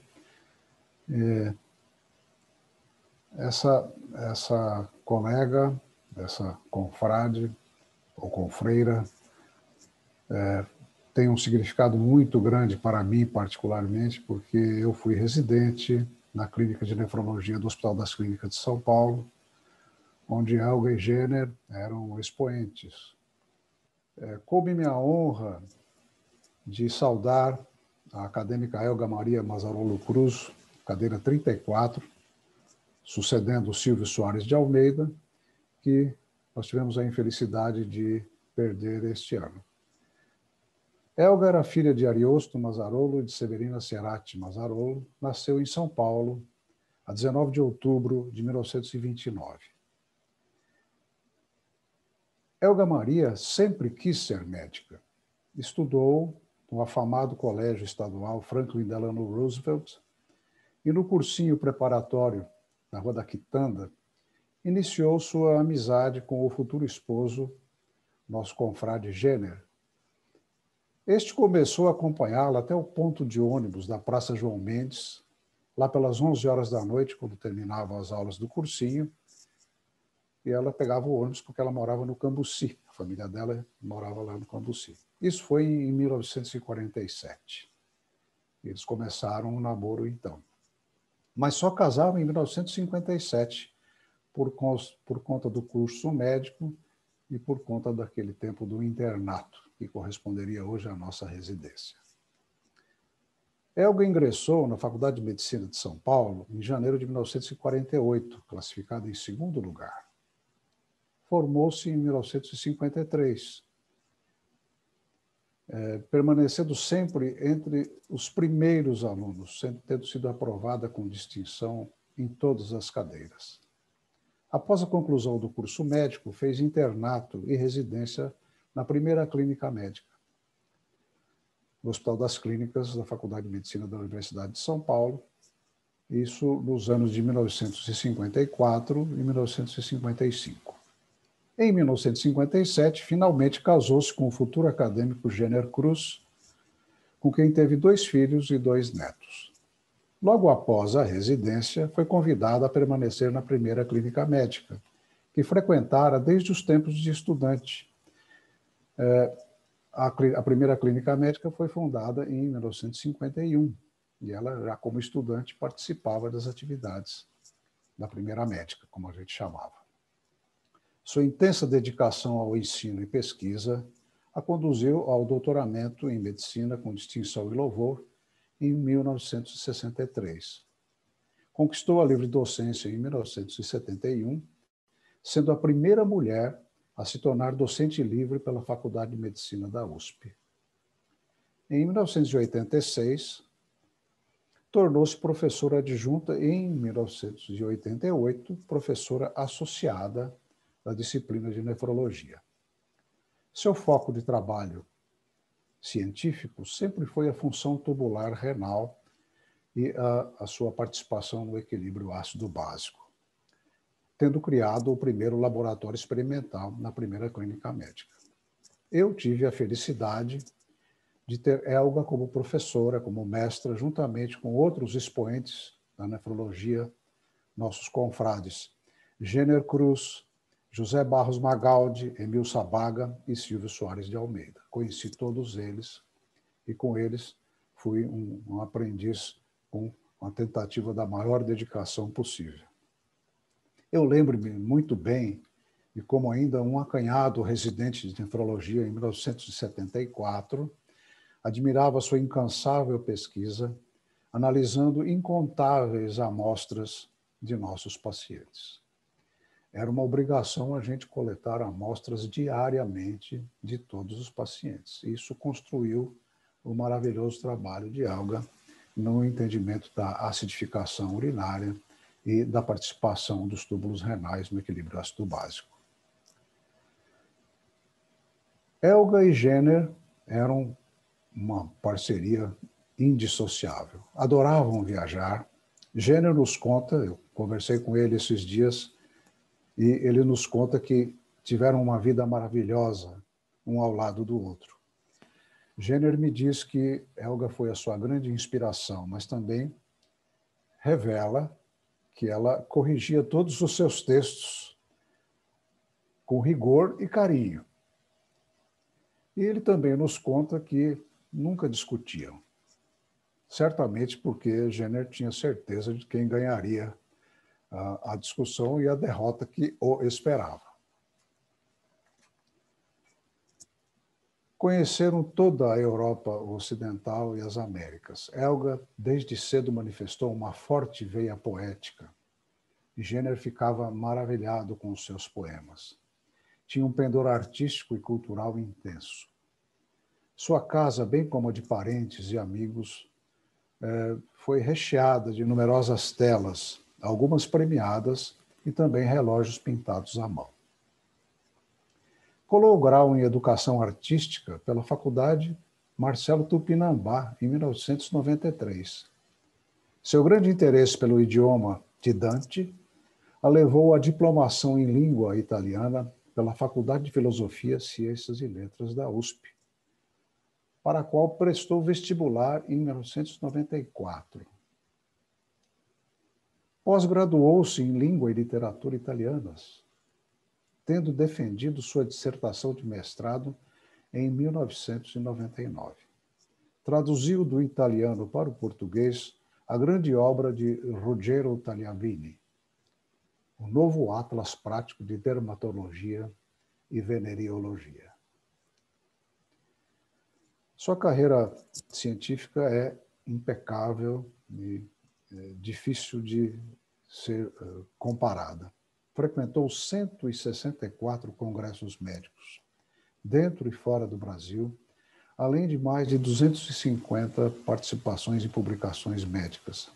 Essa colega, essa confrade ou confreira, tem um significado muito grande para mim, particularmente, porque eu fui residente na Clínica de Nefrologia do Hospital das Clínicas de São Paulo, onde Elga e Jenner eram expoentes. Coube-me a honra de saudar a acadêmica Elga Maria Mazarolo Cruz, cadeira 34, sucedendo o Silvio Soares de Almeida, que nós tivemos a infelicidade de perder este ano. Elga era filha de Ariosto Mazarolo e de Severina Cerati Mazarolo, nasceu em São Paulo, a 19 de outubro de 1929. Elga Maria sempre quis ser médica. Estudou no afamado Colégio Estadual Franklin Delano Roosevelt e no cursinho preparatório na Rua da Quitanda, iniciou sua amizade com o futuro esposo, nosso confrade Jenner. Este começou a acompanhá-la até o ponto de ônibus da Praça João Mendes, lá pelas 11 horas da noite, quando terminavam as aulas do cursinho, e ela pegava o ônibus porque ela morava no Cambuci. A família dela morava lá no Cambuci. Isso foi em 1947. Eles começaram um namoro então. Mas só casaram em 1957, por conta do curso médico e por conta daquele tempo do internato, que corresponderia hoje à nossa residência. Elga ingressou na Faculdade de Medicina de São Paulo em janeiro de 1948, classificada em segundo lugar. Formou-se em 1953, permanecendo sempre entre os primeiros alunos, tendo sido aprovada com distinção em todas as cadeiras. Após a conclusão do curso médico, fez internato e residência na primeira clínica médica, no Hospital das Clínicas da Faculdade de Medicina da Universidade de São Paulo, isso nos anos de 1954 e 1955. Em 1957, finalmente casou-se com o futuro acadêmico Jenner Cruz, com quem teve 2 filhos e 2 netos. Logo após a residência, foi convidada a permanecer na primeira clínica médica, que frequentara desde os tempos de estudante. A primeira clínica médica foi fundada em 1951, e ela, já como estudante, participava das atividades da primeira médica, como a gente chamava. Sua intensa dedicação ao ensino e pesquisa a conduziu ao doutoramento em medicina com distinção e louvor em 1963. Conquistou a livre docência em 1971, sendo a primeira mulher a se tornar docente livre pela Faculdade de Medicina da USP. Em 1986, tornou-se professora adjunta e, em 1988, professora associada da disciplina de nefrologia. Seu foco de trabalho científico sempre foi a função tubular renal e a sua participação no equilíbrio ácido básico, tendo criado o primeiro laboratório experimental na primeira clínica médica. Eu tive a felicidade de ter Helga como professora, como mestra, juntamente com outros expoentes da nefrologia, nossos confrades, Jenner Cruz, José Barros Magaldi, Emil Sabaga e Silvio Soares de Almeida. Conheci todos eles e com eles fui um aprendiz com uma tentativa da maior dedicação possível. Eu lembro-me muito bem de como ainda um acanhado residente de nefrologia em 1974 admirava sua incansável pesquisa, analisando incontáveis amostras de nossos pacientes. Era uma obrigação a gente coletar amostras diariamente de todos os pacientes. Isso construiu o maravilhoso trabalho de Helga no entendimento da acidificação urinária e da participação dos túbulos renais no equilíbrio ácido básico. Helga e Jenner eram uma parceria indissociável. Adoravam viajar. Jenner nos conta, eu conversei com ele esses dias, e ele nos conta que tiveram uma vida maravilhosa, um ao lado do outro. Jenner me diz que Helga foi a sua grande inspiração, mas também revela que ela corrigia todos os seus textos com rigor e carinho. E ele também nos conta que nunca discutiam, certamente porque Jenner tinha certeza de quem ganharia a discussão e a derrota que o esperava. Conheceram toda a Europa Ocidental e as Américas. Helga, desde cedo, manifestou uma forte veia poética. E Jenner ficava maravilhado com os seus poemas. Tinha um pendor artístico e cultural intenso. Sua casa, bem como a de parentes e amigos, foi recheada de numerosas telas, algumas premiadas e também relógios pintados à mão. Colou o grau em Educação Artística pela Faculdade Marcelo Tupinambá, em 1993. Seu grande interesse pelo idioma de Dante a levou à diplomação em língua italiana pela Faculdade de Filosofia, Ciências e Letras da USP, para a qual prestou vestibular em 1994. Pós-graduou-se em Língua e Literatura Italianas, tendo defendido sua dissertação de mestrado em 1999. Traduziu do italiano para o português a grande obra de Ruggero Tagliavini, o novo Atlas Prático de Dermatologia e Veneriologia. Sua carreira científica é impecável e difícil de ser comparada. Frequentou 164 congressos médicos, dentro e fora do Brasil, além de mais de 250 participações em publicações médicas,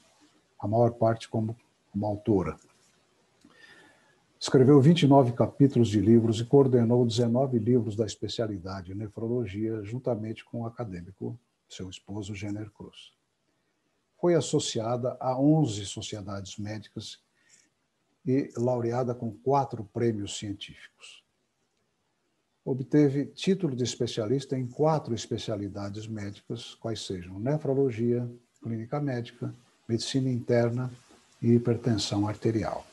a maior parte como autora. Escreveu 29 capítulos de livros e coordenou 19 livros da especialidade em nefrologia, juntamente com o acadêmico, seu esposo, Jenner Cruz. Foi associada a 11 sociedades médicas e laureada com 4 prêmios científicos. Obteve título de especialista em 4 especialidades médicas, quais sejam nefrologia, clínica médica, medicina interna e hipertensão arterial.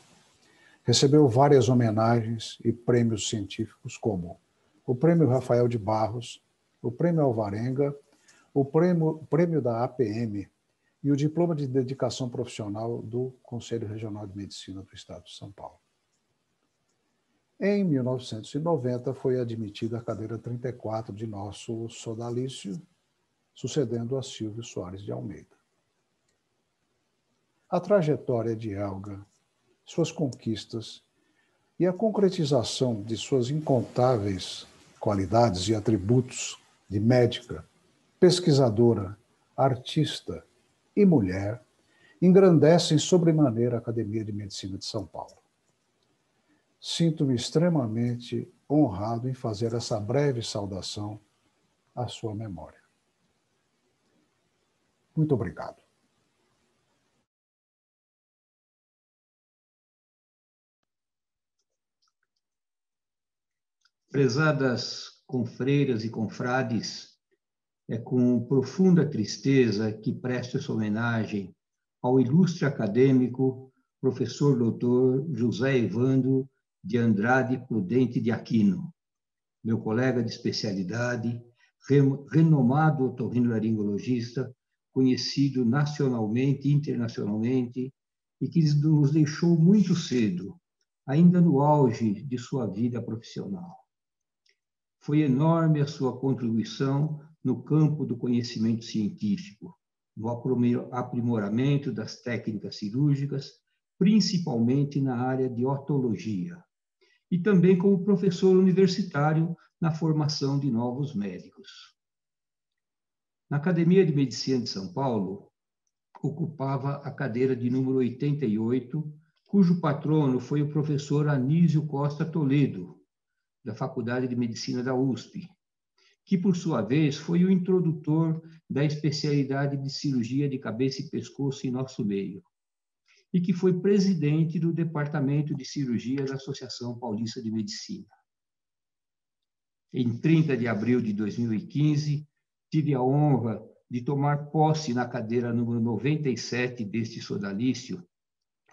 Recebeu várias homenagens e prêmios científicos, como o Prêmio Rafael de Barros, o Prêmio Alvarenga, o Prêmio da APM e o Diploma de Dedicação Profissional do Conselho Regional de Medicina do Estado de São Paulo. Em 1990, foi admitida à cadeira 34 de nosso sodalício, sucedendo a Silvio Soares de Almeida. A trajetória de Helga, suas conquistas e a concretização de suas incontáveis qualidades e atributos de médica, pesquisadora, artista e mulher engrandecem sobremaneira a Academia de Medicina de São Paulo. Sinto-me extremamente honrado em fazer essa breve saudação à sua memória. Muito obrigado. Prezadas confreiras e confrades, é com profunda tristeza que presto essa homenagem ao ilustre acadêmico, professor doutor José Evandro de Andrade Prudente de Aquino, meu colega de especialidade, renomado otorrinolaringologista, conhecido nacionalmente e internacionalmente, e que nos deixou muito cedo, ainda no auge de sua vida profissional. Foi enorme a sua contribuição no campo do conhecimento científico, no aprimoramento das técnicas cirúrgicas, principalmente na área de otologia, e também como professor universitário na formação de novos médicos. Na Academia de Medicina de São Paulo, ocupava a cadeira de número 88, cujo patrono foi o professor Anísio Costa Toledo, da Faculdade de Medicina da USP, que, por sua vez, foi o introdutor da especialidade de cirurgia de cabeça e pescoço em nosso meio, e que foi presidente do Departamento de Cirurgia da Associação Paulista de Medicina. Em 30 de abril de 2015, tive a honra de tomar posse na cadeira número 97 deste sodalício,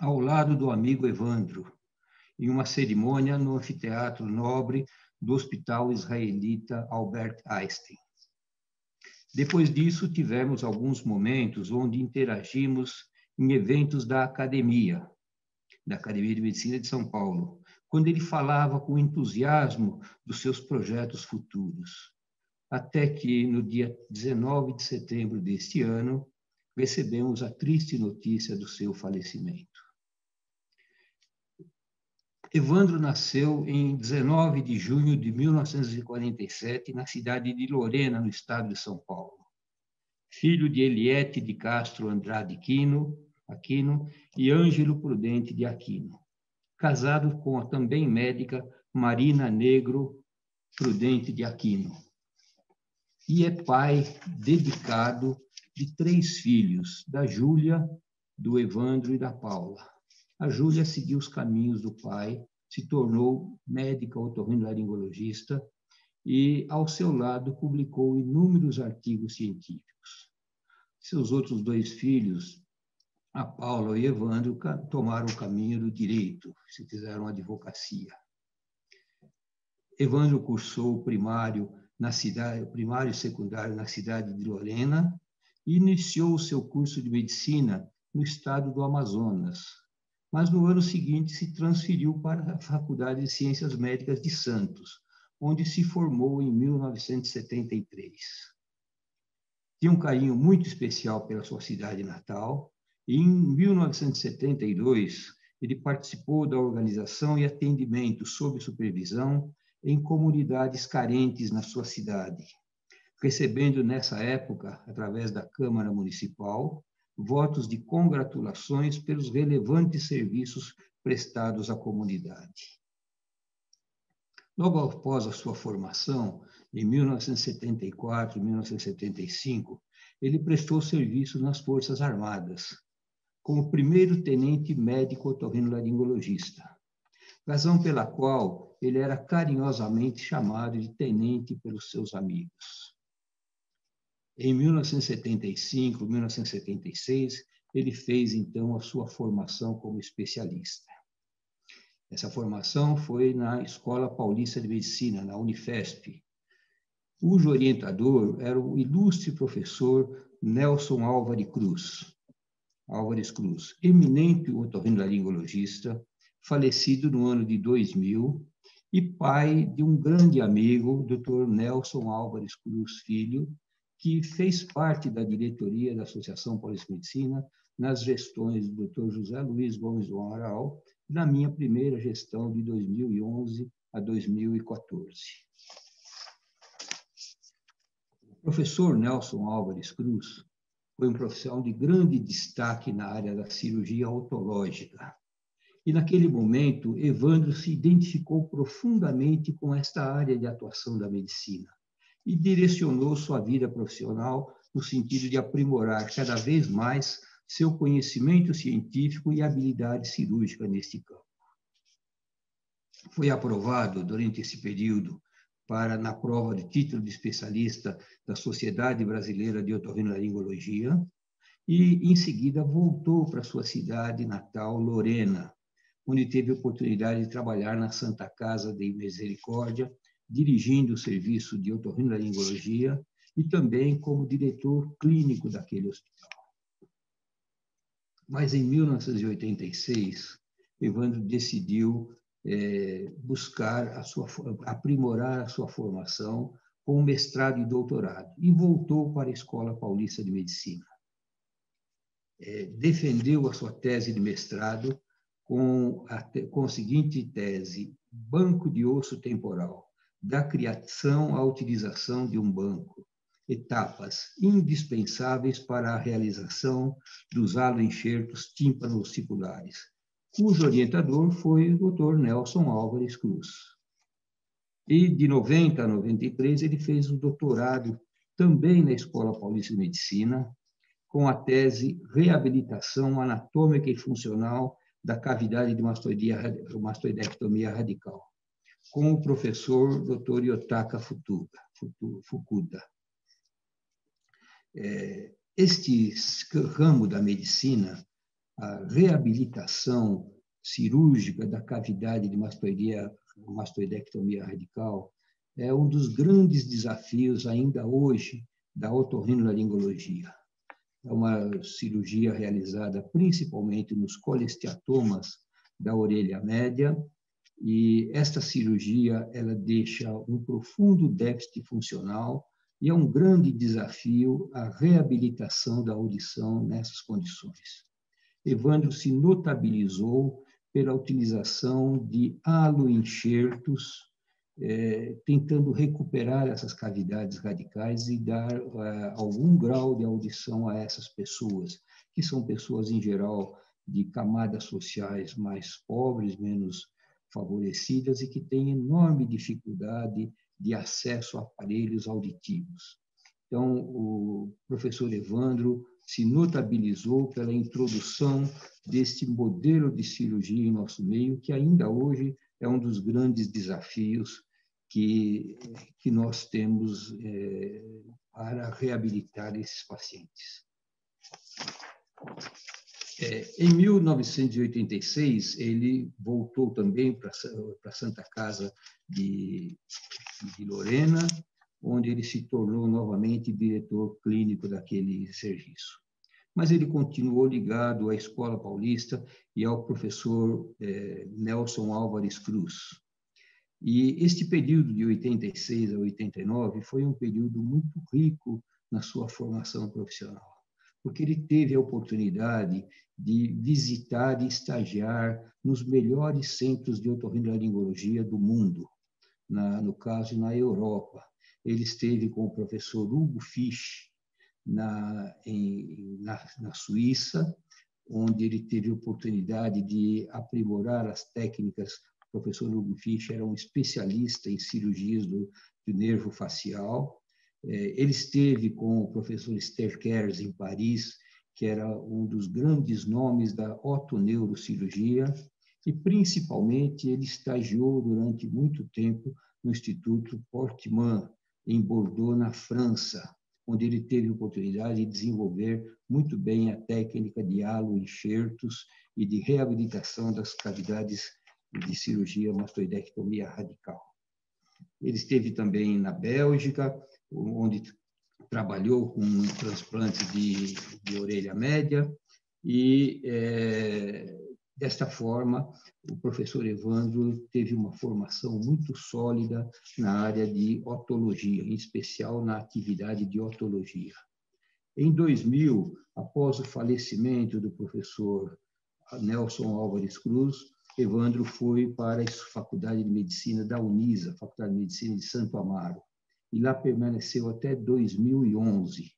ao lado do amigo Evandro, em uma cerimônia no Anfiteatro Nobre do Hospital Israelita Albert Einstein. Depois disso, tivemos alguns momentos onde interagimos em eventos da Academia de Medicina de São Paulo, quando ele falava com entusiasmo dos seus projetos futuros. Até que, no dia 19 de setembro deste ano, recebemos a triste notícia do seu falecimento. Evandro nasceu em 19 de junho de 1947, na cidade de Lorena, no estado de São Paulo. Filho de Eliete de Castro Andrade Aquino e Ângelo Prudente de Aquino. Casado com a também médica Marina Negro Prudente de Aquino. E é pai dedicado de 3 filhos, da Júlia, do Evandro e da Paula. A Júlia seguiu os caminhos do pai, se tornou médica otorrinolaringologista e, ao seu lado, publicou inúmeros artigos científicos. Seus outros 2 filhos, a Paula e Evandro, tomaram o caminho do direito, se fizeram advocacia. Evandro cursou o primário e secundário na cidade de Lorena e iniciou o seu curso de medicina no estado do Amazonas, mas no ano seguinte se transferiu para a Faculdade de Ciências Médicas de Santos, onde se formou em 1973. Tinha um carinho muito especial pela sua cidade natal e, em 1972, ele participou da organização e atendimento sob supervisão em comunidades carentes na sua cidade, recebendo nessa época, através da Câmara Municipal, votos de congratulações pelos relevantes serviços prestados à comunidade. Logo após a sua formação, em 1974 e 1975, ele prestou serviço nas Forças Armadas, como primeiro tenente médico otorrinolaringologista, razão pela qual ele era carinhosamente chamado de tenente pelos seus amigos. Em 1975, 1976, ele fez, então, a sua formação como especialista. Essa formação foi na Escola Paulista de Medicina, na Unifesp, cujo orientador era o ilustre professor Nelson Álvares Cruz, eminente otorrinolaringologista, falecido no ano de 2000, e pai de um grande amigo, Dr. Nelson Álvares Cruz Filho, que fez parte da diretoria da Associação Paulista de Medicina nas gestões do Dr. José Luiz Gomes do Amaral, na minha primeira gestão de 2011 a 2014. O professor Nelson Álvares Cruz foi um profissional de grande destaque na área da cirurgia otológica. E, naquele momento, Evandro se identificou profundamente com esta área de atuação da medicina e direcionou sua vida profissional no sentido de aprimorar cada vez mais seu conhecimento científico e habilidade cirúrgica neste campo. Foi aprovado, durante esse período, na prova de título de especialista da Sociedade Brasileira de Otorrinolaringologia e, em seguida, voltou para sua cidade natal, Lorena, onde teve a oportunidade de trabalhar na Santa Casa de Misericórdia, dirigindo o serviço de otorrinolaringologia e também como diretor clínico daquele hospital. Mas, em 1986, Evandro decidiu aprimorar a sua formação com mestrado e doutorado e voltou para a Escola Paulista de Medicina. Defendeu a sua tese de mestrado com a seguinte tese: banco de osso temporal, da criação à utilização de um banco, etapas indispensáveis para a realização dos haloenxertos tímpano-ossiculares, cujo orientador foi o Dr. Nelson Álvares Cruz. E, de 90 a 93, ele fez o doutorado também na Escola Paulista de Medicina, com a tese Reabilitação Anatômica e Funcional da Cavidade de Mastoidectomia Radical, com o professor Dr. Yotaka Fukuda. Este ramo da medicina, a reabilitação cirúrgica da cavidade de mastoidectomia radical, é um dos grandes desafios ainda hoje da otorrinolaringologia. É uma cirurgia realizada principalmente nos colesteatomas da orelha média, e esta cirurgia ela deixa um profundo déficit funcional e é um grande desafio a reabilitação da audição nessas condições. Evandro se notabilizou pela utilização de haloenxertos, tentando recuperar essas cavidades radicais e dar algum grau de audição a essas pessoas, que são pessoas, em geral, de camadas sociais mais pobres, menos favorecidas e que têm enorme dificuldade de acesso a aparelhos auditivos. Então, o professor Evandro se notabilizou pela introdução deste modelo de cirurgia em nosso meio, que ainda hoje é um dos grandes desafios que nós temos para reabilitar esses pacientes. Em 1986, ele voltou também para a Santa Casa de Lorena, onde ele se tornou novamente diretor clínico daquele serviço. Mas ele continuou ligado à Escola Paulista e ao professor Nelson Álvares Cruz. E este período de 86 a 89 foi um período muito rico na sua formação profissional, porque ele teve a oportunidade de visitar e estagiar nos melhores centros de otorrinolaringologia do mundo, no caso, na Europa. Ele esteve com o professor Hugo Fisch na Suíça, onde ele teve a oportunidade de aprimorar as técnicas O professor Hugo Fischer era um especialista em cirurgias do nervo facial. Ele esteve com o professor Esther Kers em Paris, que era um dos grandes nomes da otoneurocirurgia, e, principalmente, ele estagiou durante muito tempo no Instituto Portman, em Bordeaux, na França, onde ele teve a oportunidade de desenvolver muito bem a técnica de halo-enxertos e de reabilitação das cavidades de cirurgia mastoidectomia radical. Ele esteve também na Bélgica, onde trabalhou com transplantes de orelha média, e, desta forma, o professor Evandro teve uma formação muito sólida na área de otologia, em especial na atividade de otologia. Em 2000, após o falecimento do professor Nelson Álvares Cruz, Evandro foi para a Faculdade de Medicina da Unisa, Faculdade de Medicina de Santo Amaro, e lá permaneceu até 2011,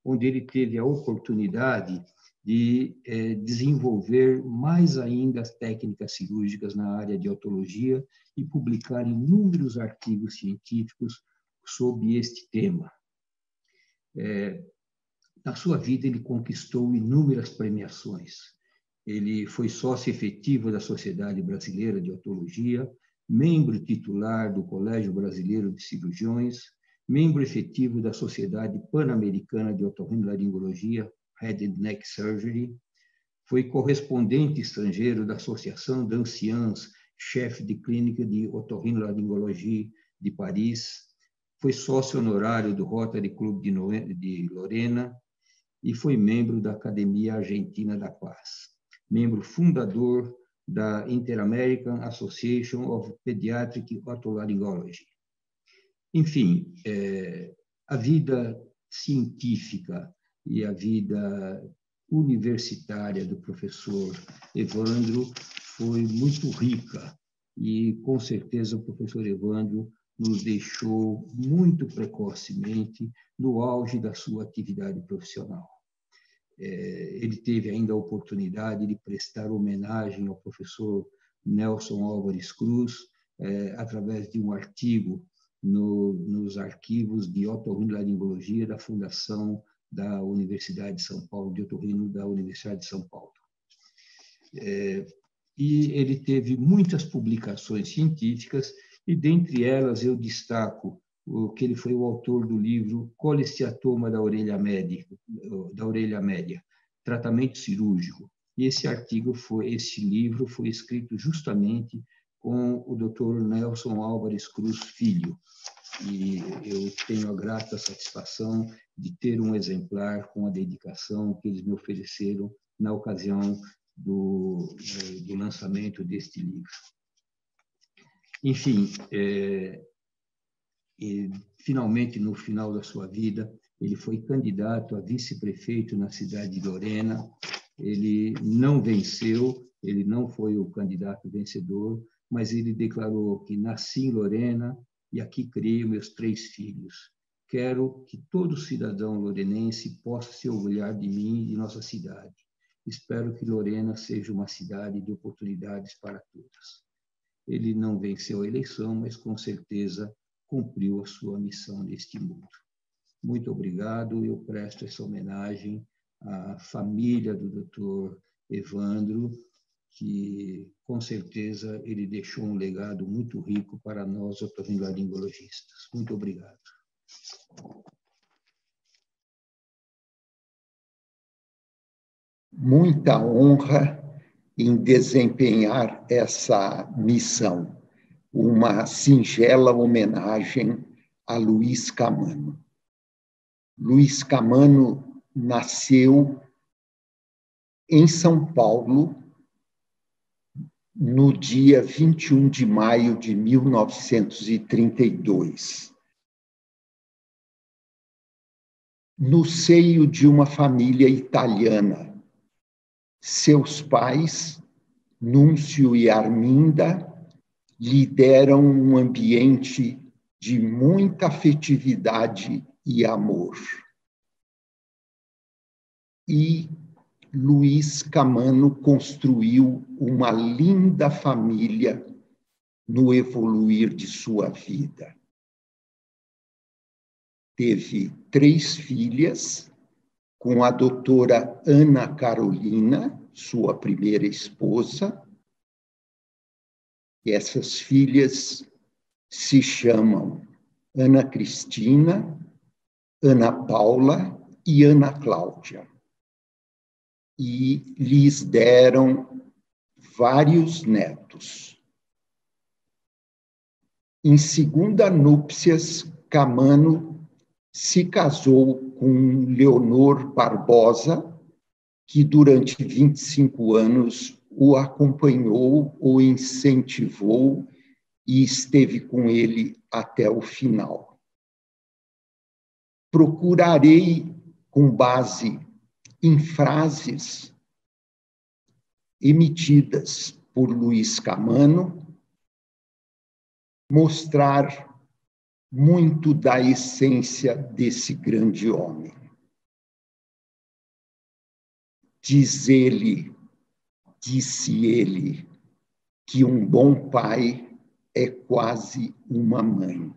onde ele teve a oportunidade de desenvolver mais ainda as técnicas cirúrgicas na área de otologia e publicar inúmeros artigos científicos sobre este tema. Na sua vida, ele conquistou inúmeras premiações. Ele foi sócio efetivo da Sociedade Brasileira de Otologia, membro titular do Colégio Brasileiro de Cirurgiões, membro efetivo da Sociedade Pan-Americana de Otorrinolaringologia, Head and Neck Surgery, foi correspondente estrangeiro da Associação d'Anciens, chefe de clínica de otorrinolaringologia de Paris, foi sócio honorário do Rotary Club de Lorena e foi membro da Academia Argentina da Paz, membro fundador da Inter-American Association of Pediatric Otolaryngology. Enfim, a vida científica e a vida universitária do professor Evandro foi muito rica e, com certeza, o professor Evandro nos deixou muito precocemente no auge da sua atividade profissional. Ele teve ainda a oportunidade de prestar homenagem ao professor Nelson Álvares Cruz através de um artigo nos arquivos de otorrinolaringologia da Fundação da Universidade de São Paulo, de otorrino da Universidade de São Paulo. E ele teve muitas publicações científicas, e dentre elas eu destaco que ele foi o autor do livro Colesteatoma da orelha média, tratamento cirúrgico. E esse livro foi escrito justamente com o Dr. Nelson Álvares Cruz Filho. E eu tenho a grata satisfação de ter um exemplar com a dedicação que eles me ofereceram na ocasião do lançamento deste livro. Enfim, finalmente, no final da sua vida, ele foi candidato a vice-prefeito na cidade de Lorena. Ele não venceu, ele não foi o candidato vencedor, mas ele declarou que nasci em Lorena e aqui criei meus 3 filhos. Quero que todo cidadão lorenense possa se orgulhar de mim e de nossa cidade. Espero que Lorena seja uma cidade de oportunidades para todas. Ele não venceu a eleição, mas com certeza cumpriu a sua missão neste mundo. Muito obrigado. Eu presto essa homenagem à família do Dr. Evandro, que com certeza ele deixou um legado muito rico para nós otorrinolaringologistas. Muito obrigado. Muita honra em desempenhar essa missão. Uma singela homenagem a Luiz Camano. Luiz Camano nasceu em São Paulo no dia 21 de maio de 1932. No seio de uma família italiana. Seus pais, Núncio e Arminda, lhe deram um ambiente de muita afetividade e amor. E Luiz Camano construiu uma linda família no evoluir de sua vida. Teve 3 filhas, com a doutora Ana Carolina, sua primeira esposa. E essas filhas se chamam Ana Cristina, Ana Paula e Ana Cláudia. E lhes deram vários netos. Em segunda núpcias, Camano se casou com Leonor Barbosa, que durante 25 anos o acompanhou, o incentivou e esteve com ele até o final. Procurarei, com base em frases emitidas por Luiz Camano, mostrar muito da essência desse grande homem. Disse ele, que um bom pai é quase uma mãe.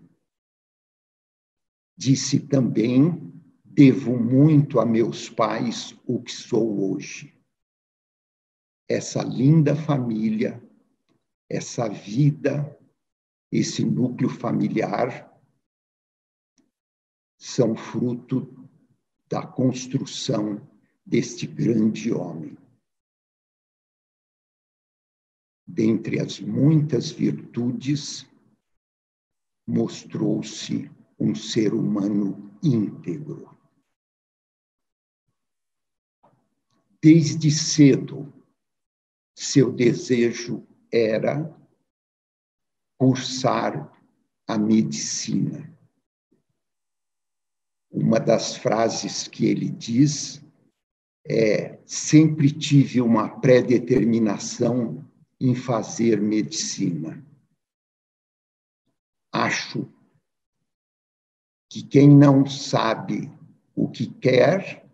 Disse também, devo muito a meus pais o que sou hoje. Essa linda família, essa vida, esse núcleo familiar, são fruto da construção deste grande homem. Dentre as muitas virtudes, mostrou-se um ser humano íntegro. Desde cedo, seu desejo era cursar a medicina. Uma das frases que ele diz é: sempre tive uma pré-determinação em fazer medicina. Acho que quem não sabe o que quer,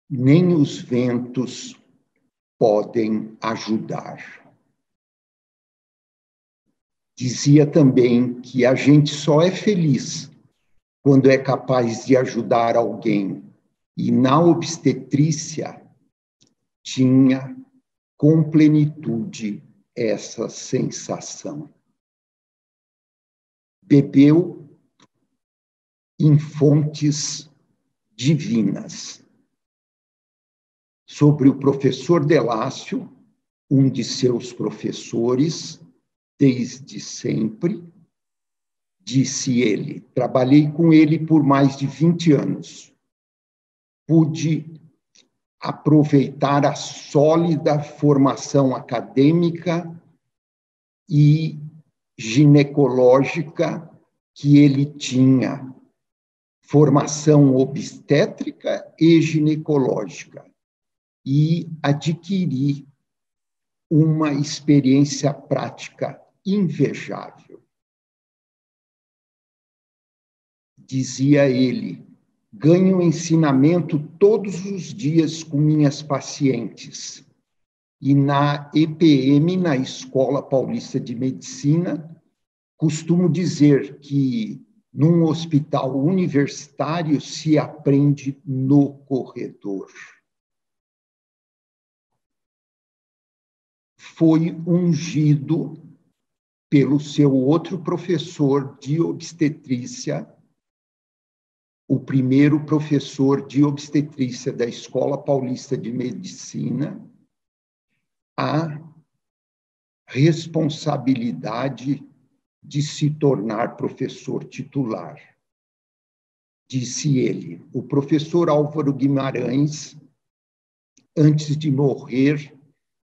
nem os ventos podem ajudar. Dizia também que a gente só é feliz quando é capaz de ajudar alguém. E na obstetrícia tinha com plenitude essa sensação. Bebeu em fontes divinas. Sobre o professor Delácio, um de seus professores, desde sempre, disse ele, trabalhei com ele por mais de 20 anos. Pude aproveitar a sólida formação acadêmica e ginecológica que ele tinha, formação obstétrica e ginecológica, e adquiri uma experiência prática invejável. Dizia ele, ganho ensinamento todos os dias com minhas pacientes. E na EPM, na Escola Paulista de Medicina, costumo dizer que num hospital universitário se aprende no corredor. Foi ungido pelo seu outro professor de obstetrícia, o primeiro professor de obstetrícia da Escola Paulista de Medicina, a responsabilidade de se tornar professor titular. Disse ele, o professor Álvaro Guimarães, antes de morrer,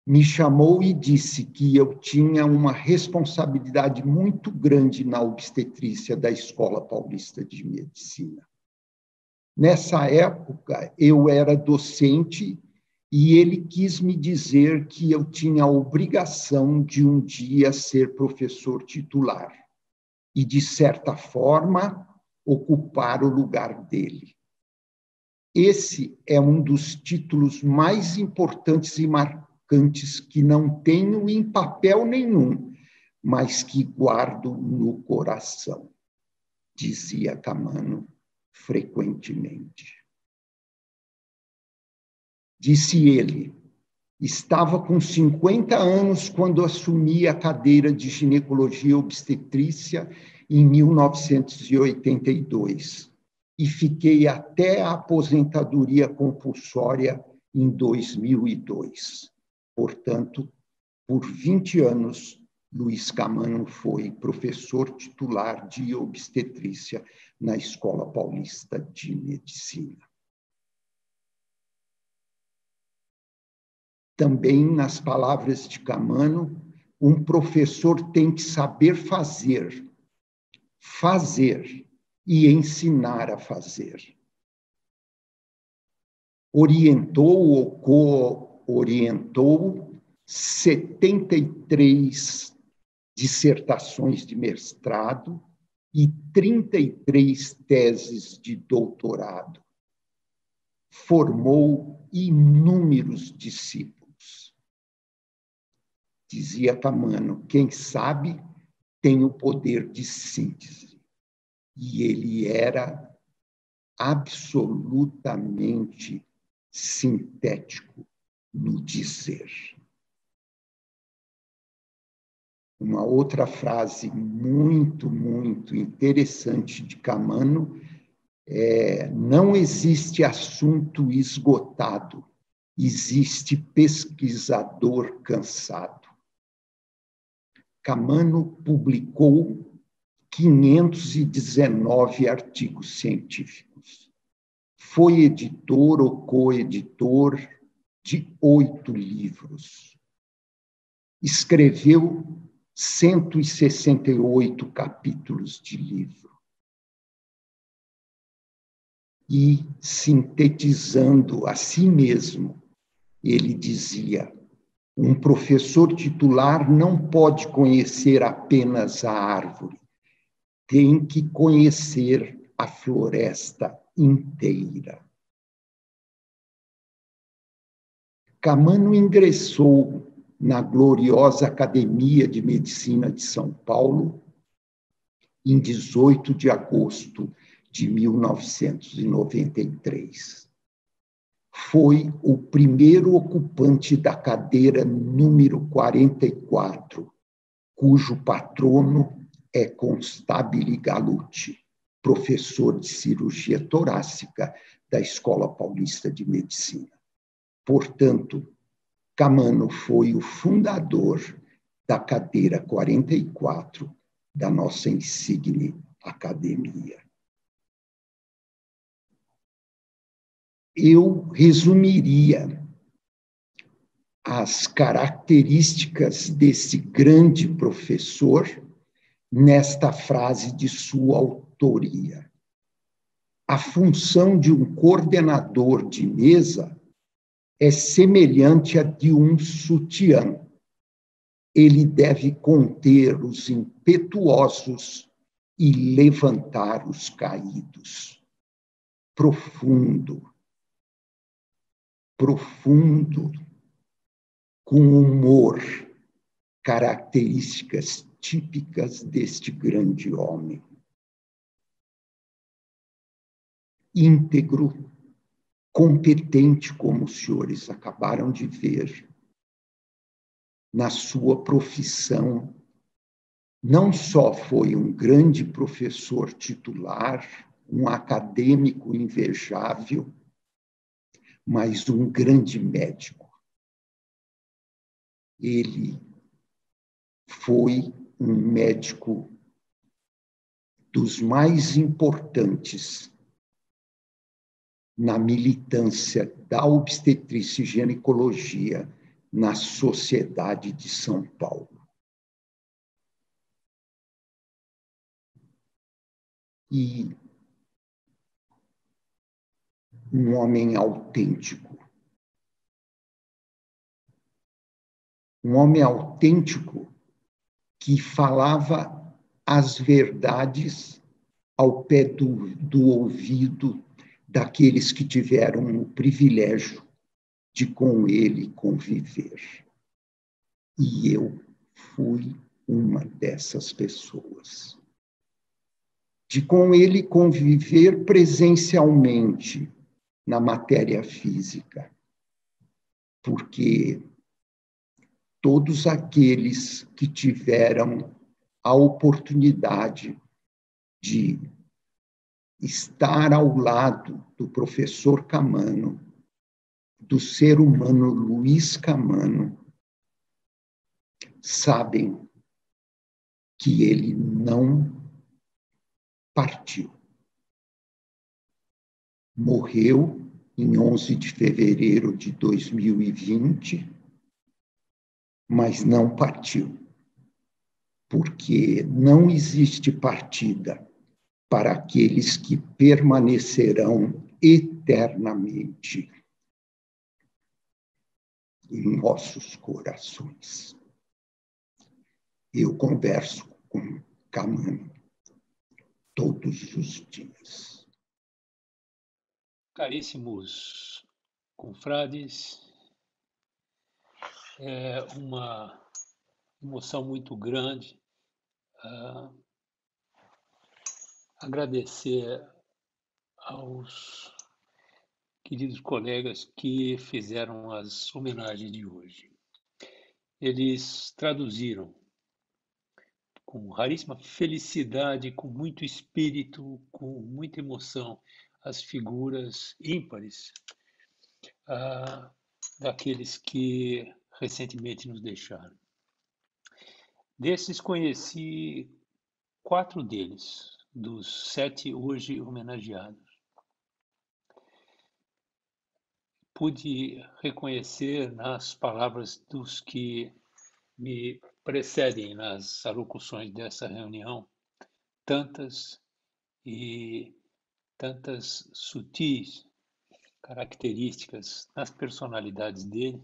me chamou e disse que eu tinha uma responsabilidade muito grande na obstetrícia da Escola Paulista de Medicina. Nessa época, eu era docente e ele quis me dizer que eu tinha a obrigação de um dia ser professor titular e, de certa forma, ocupar o lugar dele. Esse é um dos títulos mais importantes e marcantes que não tenho em papel nenhum, mas que guardo no coração, dizia Camano frequentemente. Disse ele, estava com 50 anos quando assumi a cadeira de ginecologia e obstetrícia em 1982 e fiquei até a aposentadoria compulsória em 2002. Portanto, por 20 anos, Luiz Camano foi professor titular de obstetrícia na Escola Paulista de Medicina. Também, nas palavras de Camano, um professor tem que saber fazer e ensinar a fazer. Orientou ou co-orientou 73 dissertações de mestrado e 33 teses de doutorado. Formou inúmeros discípulos. Dizia Camano, quem sabe tem o poder de síntese. E ele era absolutamente sintético no dizer. Uma outra frase muito, muito interessante de Camano é: não existe assunto esgotado, existe pesquisador cansado. Camano publicou 519 artigos científicos. Foi editor ou coeditor de 8 livros. Escreveu 168 capítulos de livro. E, sintetizando a si mesmo, ele dizia: um professor titular não pode conhecer apenas a árvore, tem que conhecer a floresta inteira. Camano ingressou na gloriosa Academia de Medicina de São Paulo em 18 de agosto de 1993. Foi o primeiro ocupante da cadeira número 44, cujo patrono é Constabile Gallucci, professor de cirurgia torácica da Escola Paulista de Medicina. Portanto, Camano foi o fundador da cadeira 44 da nossa insigne academia. Eu resumiria as características desse grande professor nesta frase de sua autoria. A função de um coordenador de mesa é semelhante à de um sutiã. Ele deve conter os impetuosos e levantar os caídos. Profundo, com humor, características típicas deste grande homem. Íntegro, competente, como os senhores acabaram de ver, na sua profissão, não só foi um grande professor titular, um acadêmico invejável, mas um grande médico. Ele foi um médico dos mais importantes na militância da obstetrícia e ginecologia na sociedade de São Paulo. E um homem autêntico. Um homem autêntico que falava as verdades ao pé do ouvido daqueles que tiveram o privilégio de com ele conviver. E eu fui uma dessas pessoas. De com ele conviver presencialmente na matéria física, porque todos aqueles que tiveram a oportunidade de estar ao lado do professor Camano, do ser humano Luiz Camano, sabem que ele não partiu. Morreu em 11 de fevereiro de 2020, mas não partiu, porque não existe partida para aqueles que permanecerão eternamente em nossos corações. Eu converso com Camano todos os dias. Caríssimos confrades, é uma emoção muito grande agradecer aos queridos colegas que fizeram as homenagens de hoje. Eles traduziram com raríssima felicidade, com muito espírito, com muita emoção, as figuras ímpares daqueles que recentemente nos deixaram. Desses conheci 4 deles, dos 7 hoje homenageados. Pude reconhecer nas palavras dos que me precedem nas alocuções dessa reunião tantas sutis características nas personalidades dele,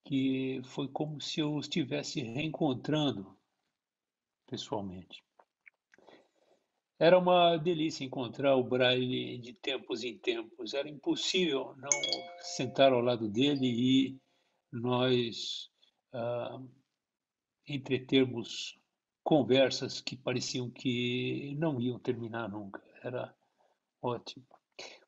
que foi como se eu estivesse reencontrando pessoalmente. Era uma delícia encontrar o Braille de tempos em tempos. Era impossível não sentar ao lado dele e nós entretermos conversas que pareciam que não iam terminar nunca. Era ótimo.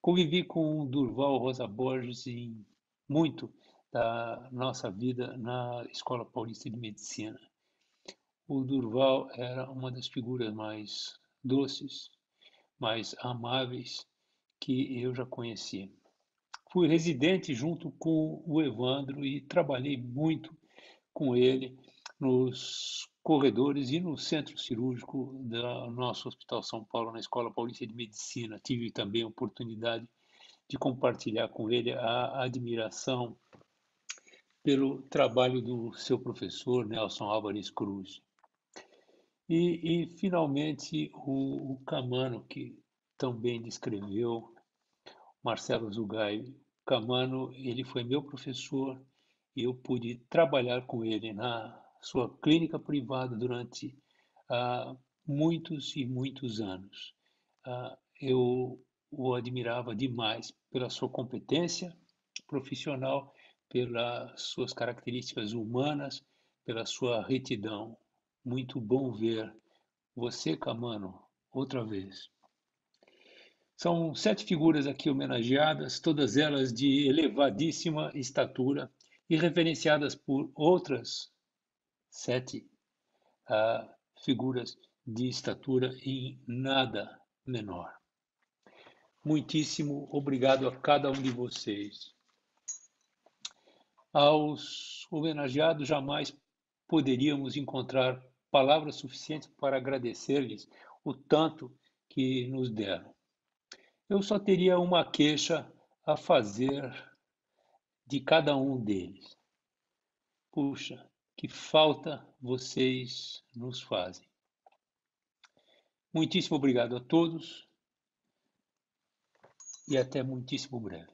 Convivi com o Durval Rosa Borges em muito da nossa vida na Escola Paulista de Medicina. O Durval era uma das figuras mais doces, mais amáveis que eu já conheci. Fui residente junto com o Evandro e trabalhei muito com ele nos corredores e no centro cirúrgico do nosso Hospital São Paulo, na Escola Paulista de Medicina. Tive também a oportunidade de compartilhar com ele a admiração pelo trabalho do seu professor, Nelson Álvares Cruz. E finalmente, o Camano, que também descreveu, Marcelo Zugai. Camano, ele foi meu professor e eu pude trabalhar com ele na sua clínica privada durante muitos e muitos anos. Eu o admirava demais pela sua competência profissional, pelas suas características humanas, pela sua retidão. Muito bom ver você, Camano, outra vez. São 7 figuras aqui homenageadas, todas elas de elevadíssima estatura e referenciadas por outras 7 figuras de estatura em nada menor. Muitíssimo obrigado a cada um de vocês. Aos homenageados, jamais poderíamos encontrar palavras suficientes para agradecer-lhes o tanto que nos deram. Eu só teria uma queixa a fazer de cada um deles. Puxa, que falta vocês nos fazem. Muitíssimo obrigado a todos e até muitíssimo breve.